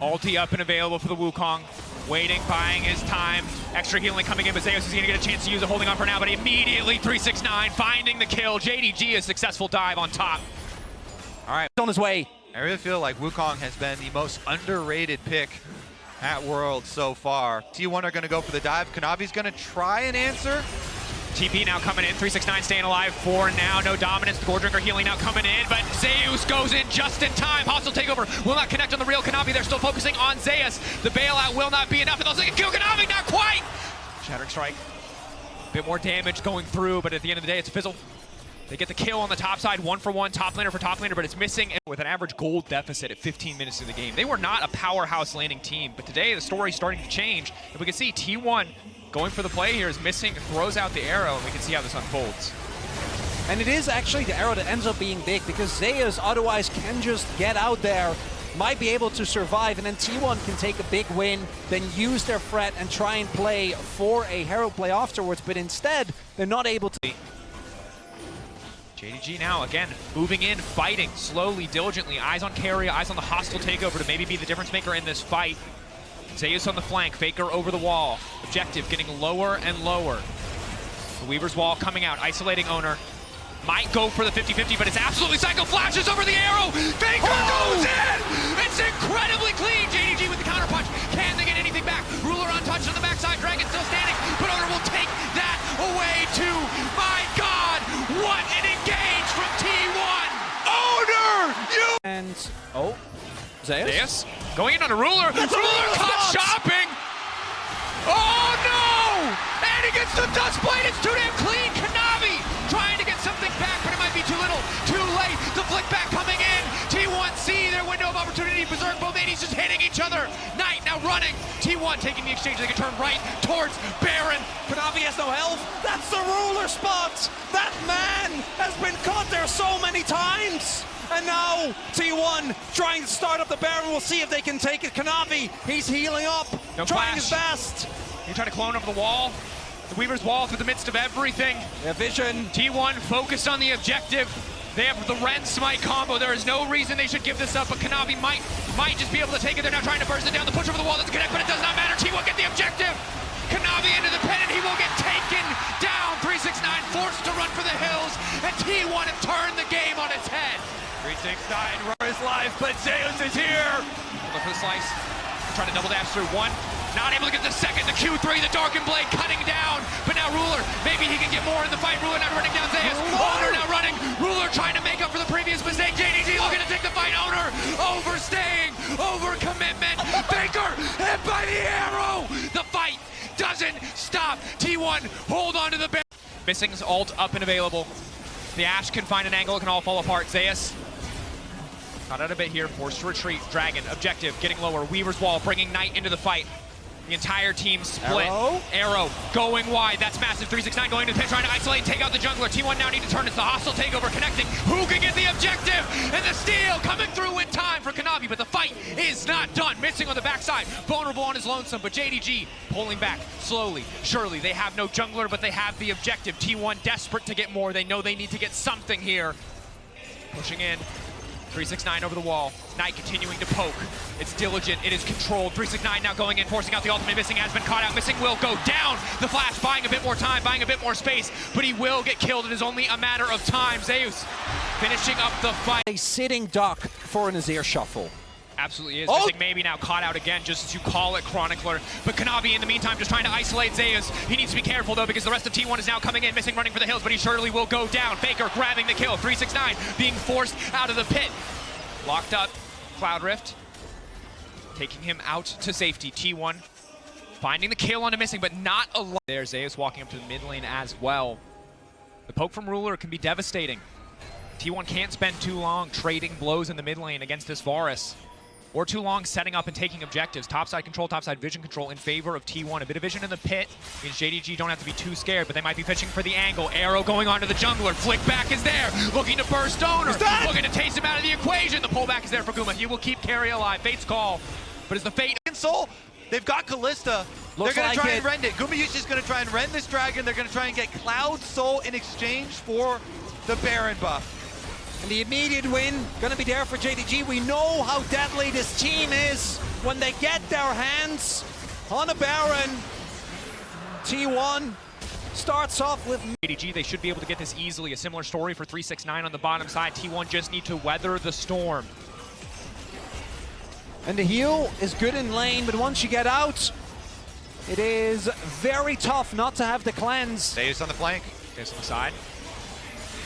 Ulti up and available for the Wukong. Waiting, buying his time. Extra healing coming in, but Zeus is going to get a chance to use it, holding on for now, but immediately 369 finding the kill. JDG a successful dive on top. All right. On his way. I really feel like Wukong has been the most underrated pick at Worlds so far. T1 are going to go for the dive. Kanavi's going to try and answer. TP now coming in, 369 staying alive for now. No dominance, the Gore Drinker healing now coming in, but Zeus goes in just in time. Hostile takeover will not connect on the real Kanavi. They're still focusing on Zeus. The bailout will not be enough, and they'll say kill Kanavi, not quite! Shattering Strike. Bit more damage going through, but at the end of the day, it's a fizzle. They get the kill on the top side, 1-for-1, top laner for top laner, but it's missing with an average gold deficit at 15 minutes in the game. They were not a powerhouse laning team, but today the story's starting to change, and we can see T1 going for the play here is missing, throws out the arrow, and we can see how this unfolds. And it is actually the arrow that ends up being big because Zeus otherwise can just get out there, might be able to survive, and then T1 can take a big win, then use their threat and try and play for a Herald play afterwards, but instead, they're not able to. JDG now, again, moving in, fighting, slowly, diligently, eyes on carry, eyes on the hostile takeover to maybe be the difference maker in this fight. Zeus on the flank, Faker over the wall. Objective getting lower and lower. The Weaver's wall coming out, isolating Owner. Might go for the 50-50, but it's absolutely Psycho flashes over the arrow. Faker goes in! It's incredibly clean. JDG with the counter punch. Can they get anything back? Ruler untouched on the backside. Dragon still standing, but Owner will take that away too. My God, what an engage from T1! Owner, you! And, oh, Zeus? Zeus going in on a Ruler. Ruler caught shopping. Oh no! And he gets the dust blade. It's too damn clean. Kanavi trying to get something back, but it might be too little, too late. The flick back coming in. T1 see their window of opportunity. Berserk, both 80s just hitting each other. Knight now running. T1 taking the exchange. They can turn right towards Baron. Kanavi has no health. That's the Ruler spot. That man has been caught there so many times. And now T1 trying to start up the Baron. We'll see if they can take it. Kanavi, he's healing up, No trying flash. his best. You try to clone over the wall. The Weaver's wall through the midst of everything. Their vision. T1 focused on the objective. They have the Ren Smite combo. There is no reason they should give this up, but Kanavi might just be able to take it. They're now trying to burst it down. The push over the wall doesn't connect, but it does not matter. T1 get the objective. Kanavi into the pin, and he will get taken down. 369 forced to run for the hills, and T1 have turned the game on its head. 369 is live, but Zeus is here. Look for the slice. Trying to double dash through one. Not able to get the second. The Q3, the Darkened Blade cutting down. But now Ruler, maybe he can get more in the fight. Ruler now running down Zeus. Owner now running. Ruler trying to make up for the previous mistake. JDG looking to take the fight. Owner overstaying, over commitment. Faker hit by the arrow. The fight doesn't stop. T1 hold on to the bear. Missing's ult up and available. The Ashe can find an angle. It can all fall apart. Zeus got out a bit here, forced to retreat. Dragon, objective, getting lower. Weaver's wall, bringing Knight into the fight. The entire team split. Arrow going wide. That's massive. 369 going to the pit, trying to isolate and take out the jungler. T1 now need to turn. It's the hostile takeover connecting. Who can get the objective? And the steal coming through in time for Kanavi, but the fight is not done. Missing on the backside. Vulnerable on his lonesome, but JDG pulling back slowly. Surely they have no jungler, but they have the objective. T1 desperate to get more. They know they need to get something here. Pushing in. 369 over the wall. Knight continuing to poke. It's diligent. It is controlled. 369 now going in, forcing out the ultimate. Missing has been caught out. Missing will go down. The flash buying a bit more time, buying a bit more space, but he will get killed. It is only a matter of time. Zeus finishing up the fight. A sitting duck for an Azir shuffle. Absolutely is. Missing maybe now caught out again, just as you call it, Chronicler. But Kanavi in the meantime just trying to isolate Zeus. He needs to be careful though, because the rest of T1 is now coming in. Missing running for the hills, but he surely will go down. Faker grabbing the kill. 369 being forced out of the pit. Locked up. Cloud Rift taking him out to safety. T1 finding the kill onto Missing, but not alone. There's Zeus walking up to the mid lane as well. The poke from Ruler can be devastating. T1 can't spend too long trading blows in the mid lane against this Varus, or too long setting up and taking objectives. Topside control, topside vision control in favor of T1. A bit of vision in the pit means JDG don't have to be too scared, but they might be fishing for the angle. Arrow going onto the jungler. Flick back is there. Looking to burst Owner. Looking to taste him out of the equation. The pullback is there for Guma. He will keep carry alive. Fate's call. But is the Fate... Soul, they've got Callista. Looks They're going to like try and rend it. Gumayusi's is going to try and rend this dragon. They're going to try and get Cloud Soul in exchange for the Baron buff. And the immediate win gonna be there for JDG. We know how deadly this team is when they get their hands on a Baron. T1 starts off with JDG, they should be able to get this easily. A similar story for 369 on the bottom side. T1 just need to weather the storm. And the heal is good in lane, but once you get out, it is very tough not to have the cleanse. Zeus on the flank. Zeus on the side.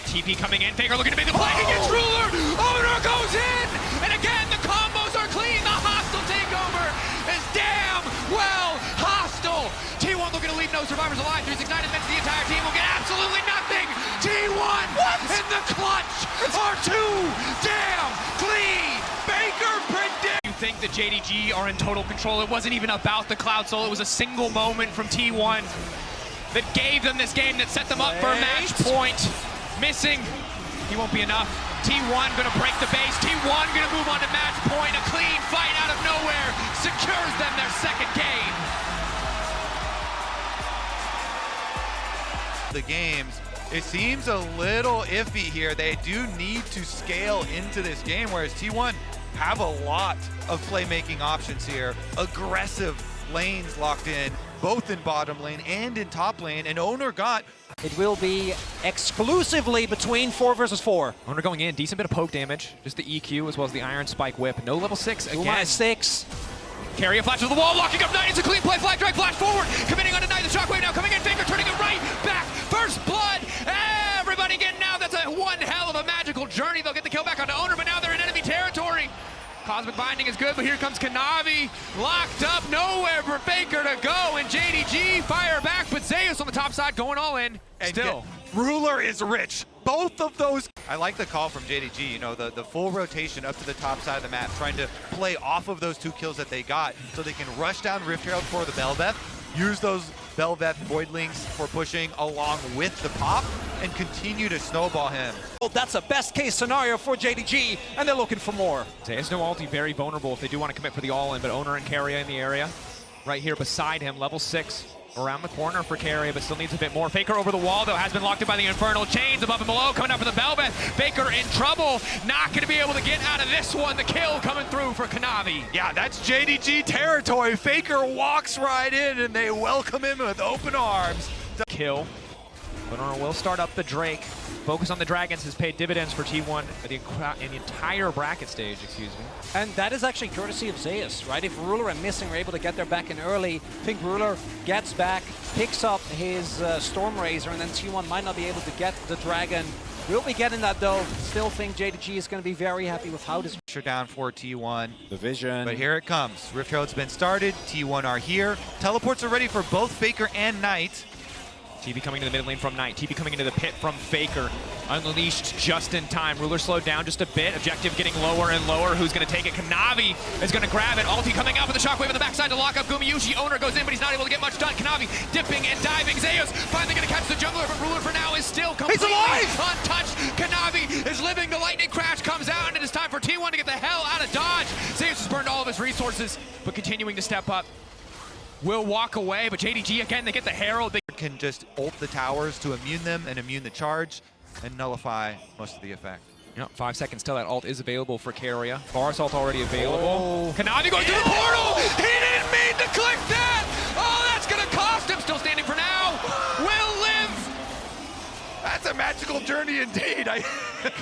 TP coming in. Faker looking to make the play against Ruler. Owner goes in. And again, the combos are clean. The hostile takeover is damn well hostile. T1 looking to leave no survivors alive. 369 admits the entire team will get absolutely nothing. T1 in the clutch are too damn clean. Baker predict. You think that JDG are in total control? It wasn't even about the Cloud Soul. It was a single moment from T1 that gave them this game, that set them up for a match point. Missing. He won't be enough. T1 gonna break the base. T1 gonna move on to match point. A clean fight out of nowhere secures them their second game. The games, it seems a little iffy here. They do need to scale into this game, whereas T1 have a lot of playmaking options here. Aggressive lanes locked in, both in bottom lane and in top lane, and Owner got... It will be exclusively between 4 versus 4. Owner going in, decent bit of poke damage. Just the EQ as well as the Iron Spike Whip. No level 6 again. 6. Carry a flash to the wall, locking up Knight. It's a clean play, flag drag, flash forward. Committing on Knight, the shockwave now coming in. Faker turning it right, back, first blood. Everybody getting out. That's a one hell of a magical journey. They'll get the kill back onto Owner, but now they're in enemy territory. Cosmic Binding is good, but here comes Kanavi. Locked up, nowhere for Faker to go, and JDG fire back, but Zeus on the top side going all in. And still. Ruler is rich. Both of those. I like the call from JDG, you know, the full rotation up to the top side of the map, trying to play off of those 2 kills that they got so they can rush down Rift Herald for the Bel'Veth, use those Bel'Veth Voidlings for pushing along with the pop, and continue to snowball him. Well, that's a best case scenario for JDG, and they're looking for more. Zeus no ulti, very vulnerable if they do want to commit for the all-in, but Owner and Carrier in the area. Right here beside him, level 6. Around the corner for Carrier, but still needs a bit more. Faker over the wall, though, has been locked in by the Infernal Chains above and below. Coming up for the Bel'Veth. Faker in trouble. Not going to be able to get out of this one. The kill coming through for Kanavi. Yeah, that's JDG territory. Faker walks right in, and they welcome him with open arms. Kill. But Owner will start up the Drake. Focus on the Dragons has paid dividends for T1 in the entire bracket stage, excuse me. And that is actually courtesy of Zeus, right? If Ruler and Missing are able to get their back in early, I think Ruler gets back, picks up his Stormrazor, and then T1 might not be able to get the Dragon. We'll be getting that, though. Still think JDG is going to be very happy with how this... Pressure down for T1. The vision. But here it comes. Rift Herald's been started. T1 are here. Teleports are ready for both Faker and Knight. TB coming to the mid lane from Knight. TB coming into the pit from Faker. Unleashed just in time. Ruler slowed down just a bit. Objective getting lower and lower. Who's going to take it? Kanavi is going to grab it. Ulti coming out with the shockwave on the backside to lock up Gumayushi. Owner goes in, but he's not able to get much done. Kanavi dipping and diving. Zeus finally going to catch the jungler, but Ruler for now is still completely untouched. Kanavi is living. The lightning crash comes out, and it is time for T1 to get the hell out of dodge. Zeus has burned all of his resources, but continuing to step up. Will walk away, but JDG again, they get the Herald. They can just ult the towers to immune them and immune the charge and nullify most of the effect. Yep, 5 seconds till that ult is available for Carrier. Boris ult already available. Kanavi going through the portal! He didn't mean to click that! Oh, that's gonna cost him! Still standing for now. Will live! That's a magical journey indeed.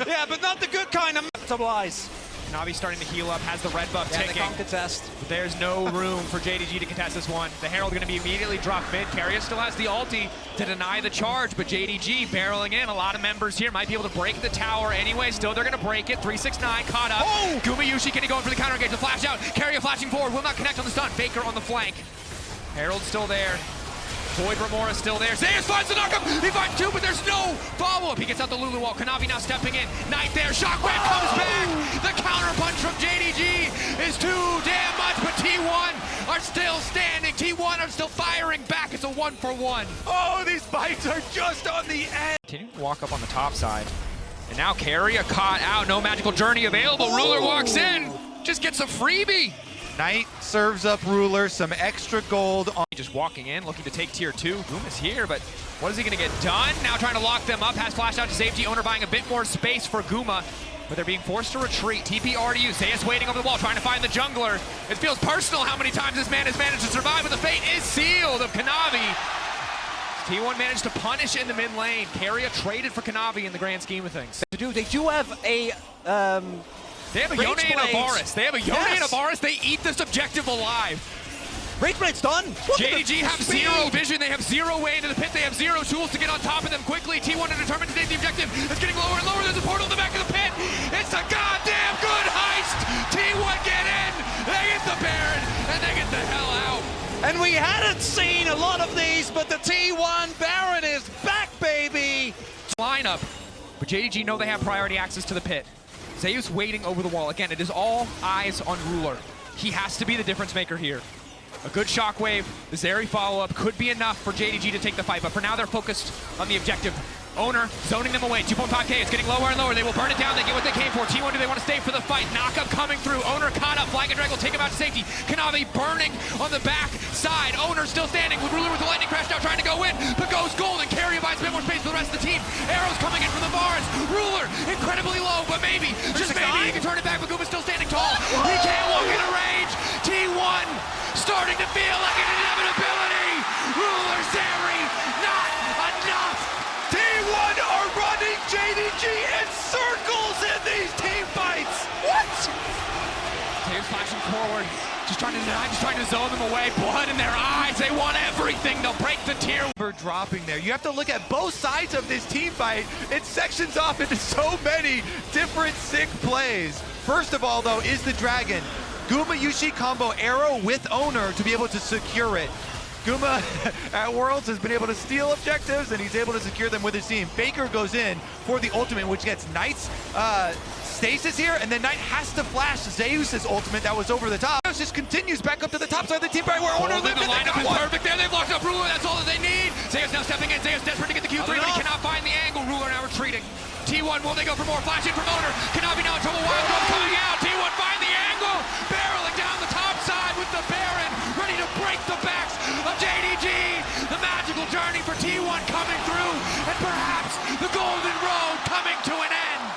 Yeah, but not the good kind of stabilize. Kanavi starting to heal up, has the red buff ticking. They can't contest. But there's no room for JDG to contest this one. The Herald going to be immediately dropped mid. Carrier still has the ulti to deny the charge, but JDG barreling in. A lot of members here might be able to break the tower anyway. Still, they're going to break it. 369 caught up. Oh! Gumayushi can he go in for the counter engage? The flash out. Carrier flashing forward. Will not connect on the stun. Faker on the flank. Herald still there. Void Remora still there. Zeus finds the knockup. He finds 2, but there's no follow-up. He gets out the Lulu wall. Kanavi now stepping in. Knight there. Shockwave comes back. The counter punch from JDG is too damn much, but T1 are still standing. T1 are still firing back. It's a 1-for-1. Oh, these bites are just on the end. Continue to walk up on the top side. And now Carrier caught out. No magical journey available. Ruler walks in. Just gets a freebie. Knight serves up Ruler some extra gold. Just walking in, looking to take tier 2. Guma's here, but what is he going to get done? Now trying to lock them up. Has flash out to safety. Owner buying a bit more space for Guma, but they're being forced to retreat. TP RDU. Zeus waiting over the wall, trying to find the jungler. It feels personal how many times this man has managed to survive, but the fate is sealed of Kanavi. T1 managed to punish in the mid lane. Carrier traded for Kanavi in the grand scheme of things. They do have a... They have a Yone and a Varus. They have a Yone and a Varus. They eat this objective alive. Rage Blade's done. JDG have zero vision. They have zero way into the pit. They have zero tools to get on top of them quickly. T1 are determined to take the objective. It's getting lower and lower. There's a portal in the back of the pit. It's a goddamn good heist. T1 get in. They get the Baron, and they get the hell out. And we hadn't seen a lot of these, but the T1 Baron is back, baby. Lineup, but JDG know they have priority access to the pit. Zeus waiting over the wall. Again, it is all eyes on Ruler. He has to be the difference maker here. A good shockwave, the Zeri follow-up could be enough for JDG to take the fight, but for now they're focused on the objective. Owner zoning them away. 2.5K. It's getting lower and lower. They will burn it down. They get what they came for. T1, do they want to stay for the fight? Knockup coming through. Owner caught up. Flag and Drag will take him out to safety. Kanavi burning on the back side. Owner still standing. Ruler with the lightning crash now trying to go in, but goes golden. Carrier buys a bit more space for the rest of the team. Arrows coming in from the bars. Ruler incredibly low, but maybe, just maybe, he can turn it back. But Guma's still standing tall. He can't walk into range. T1 starting to feel like an inevitability. Ruler, Zeri, not enough. T1 are running JDG in circles in these team fights. What? Taves flashing forward, just trying to deny, just trying to zone them away. Blood in their eyes. They want everything. They'll break the tier. For dropping there. You have to look at both sides of this team fight. It sections off into so many different sick plays. First of all, though, is the Dragon. Guma Yushi combo arrow with owner to be able to secure it. Guma at Worlds has been able to steal objectives, and he's able to secure them with his team. Faker goes in for the ultimate, which gets Knight's stasis here, and then Knight has to flash Zeus's ultimate that was over the top. Zeus just continues back up to the top side of the team right where owner lived. The lineup is perfect there. They've locked up Ruler. That's all that they need. Zeus now stepping in. Zeus desperate to get the Q3, but he cannot find the angle. Ruler now retreating. T1, will they go for more? Flash in from owner. Kanavi now in trouble. Wild Dog coming out. T1 find the angle. Barreling down the top side with the Baron, ready to break the backs of JDG. The magical journey for T1 coming through, and perhaps the golden road coming to an end.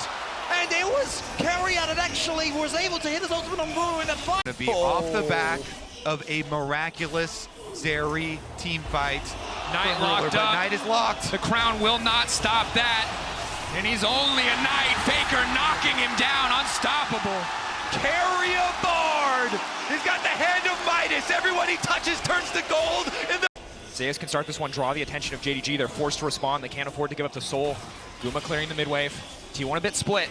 And it was Carrier that actually was able to hit his ultimate on Ruler in that fight. To be off the back of a miraculous Zeri team fight. Knight Ruler, locked but up. Knight is locked. The crown will not stop that. And he's only a Knight. Faker knocking him down, unstoppable. Carrier Bard. He's got the hand of Midas. Everyone he touches turns to gold. Zeus can start this one, draw the attention of JDG. They're forced to respond. They can't afford to give up the soul. Guma clearing the mid-wave. T1 a bit split.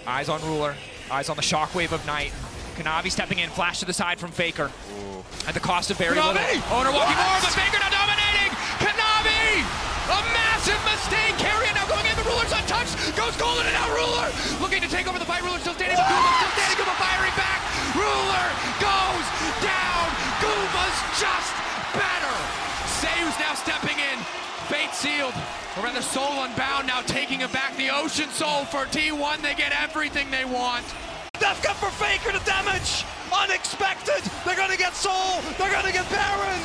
Eyes on Ruler. Eyes on the shockwave of Knight. Kanavi stepping in. Flash to the side from Faker. Ooh. At the cost of very little. Owner walking more, but Faker now dominating. Kanavi! A massive mistake. Carrier now going in. The Ruler's untouched. Goes golden and now Ruler looking to take over the fight. Ruler still standing, but Guma's still standing. Guma firing back. Ruler goes down. Guma's just better. Zeus now stepping in. Fate sealed. Or rather, Soul Unbound now taking it back. The Ocean Soul for T1. They get everything they want. Death Cup for Faker to damage. Unexpected. They're going to get Soul. They're going to get Baron.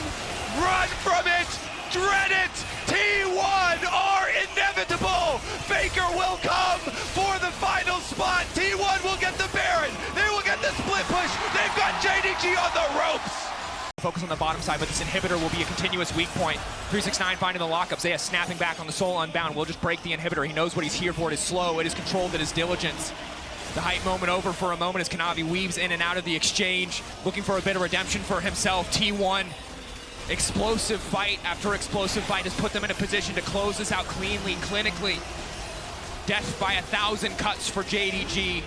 Run from it. Dread it. T1 are inevitable. Faker will come for the final spot. T1 will get the Baron. They will get the split push. They've got JDG on the ropes. Focus on the bottom side, but this inhibitor will be a continuous weak point. 369 finding the lockup. Zaya snapping back on the Soul Unbound. Will just break the inhibitor. He knows what he's here for. It is slow. It is controlled. It is diligence. The hype moment over for a moment as Kanavi weaves in and out of the exchange, looking for a bit of redemption for himself. T1, explosive fight after explosive fight has put them in a position to close this out cleanly, clinically. Death by 1,000 cuts for JDG.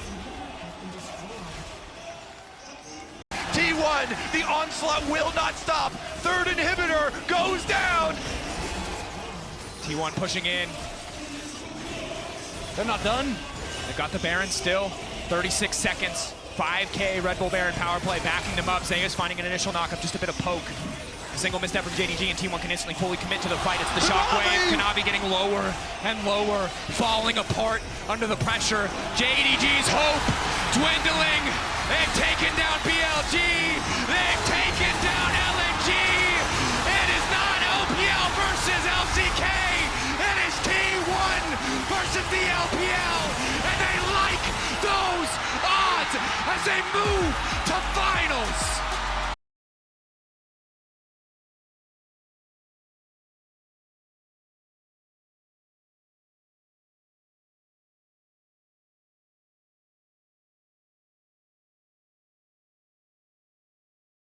T1, the onslaught will not stop. Third inhibitor goes down. T1 pushing in. They're not done. They've got the Baron still. 36 seconds. 5K Red Bull Baron power play backing them up. Zeus finding an initial knockup, just a bit of poke. A single misstep from JDG and T1 can instantly fully commit to the fight. It's the shockwave. Kanavi getting lower and lower, falling apart under the pressure. JDG's hope dwindling. They've taken down BLG. They've taken down LNG. It is not OPL versus LCK. It is T1 versus the LPL. And they like those odds as they move to finals.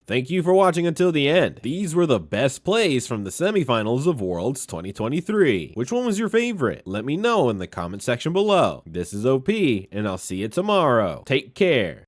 Thank you for watching until the end. These were the best plays from the semifinals of Worlds 2023. Which one was your favorite? Let me know in the comment section below. This is OP, and I'll see you tomorrow. Take care.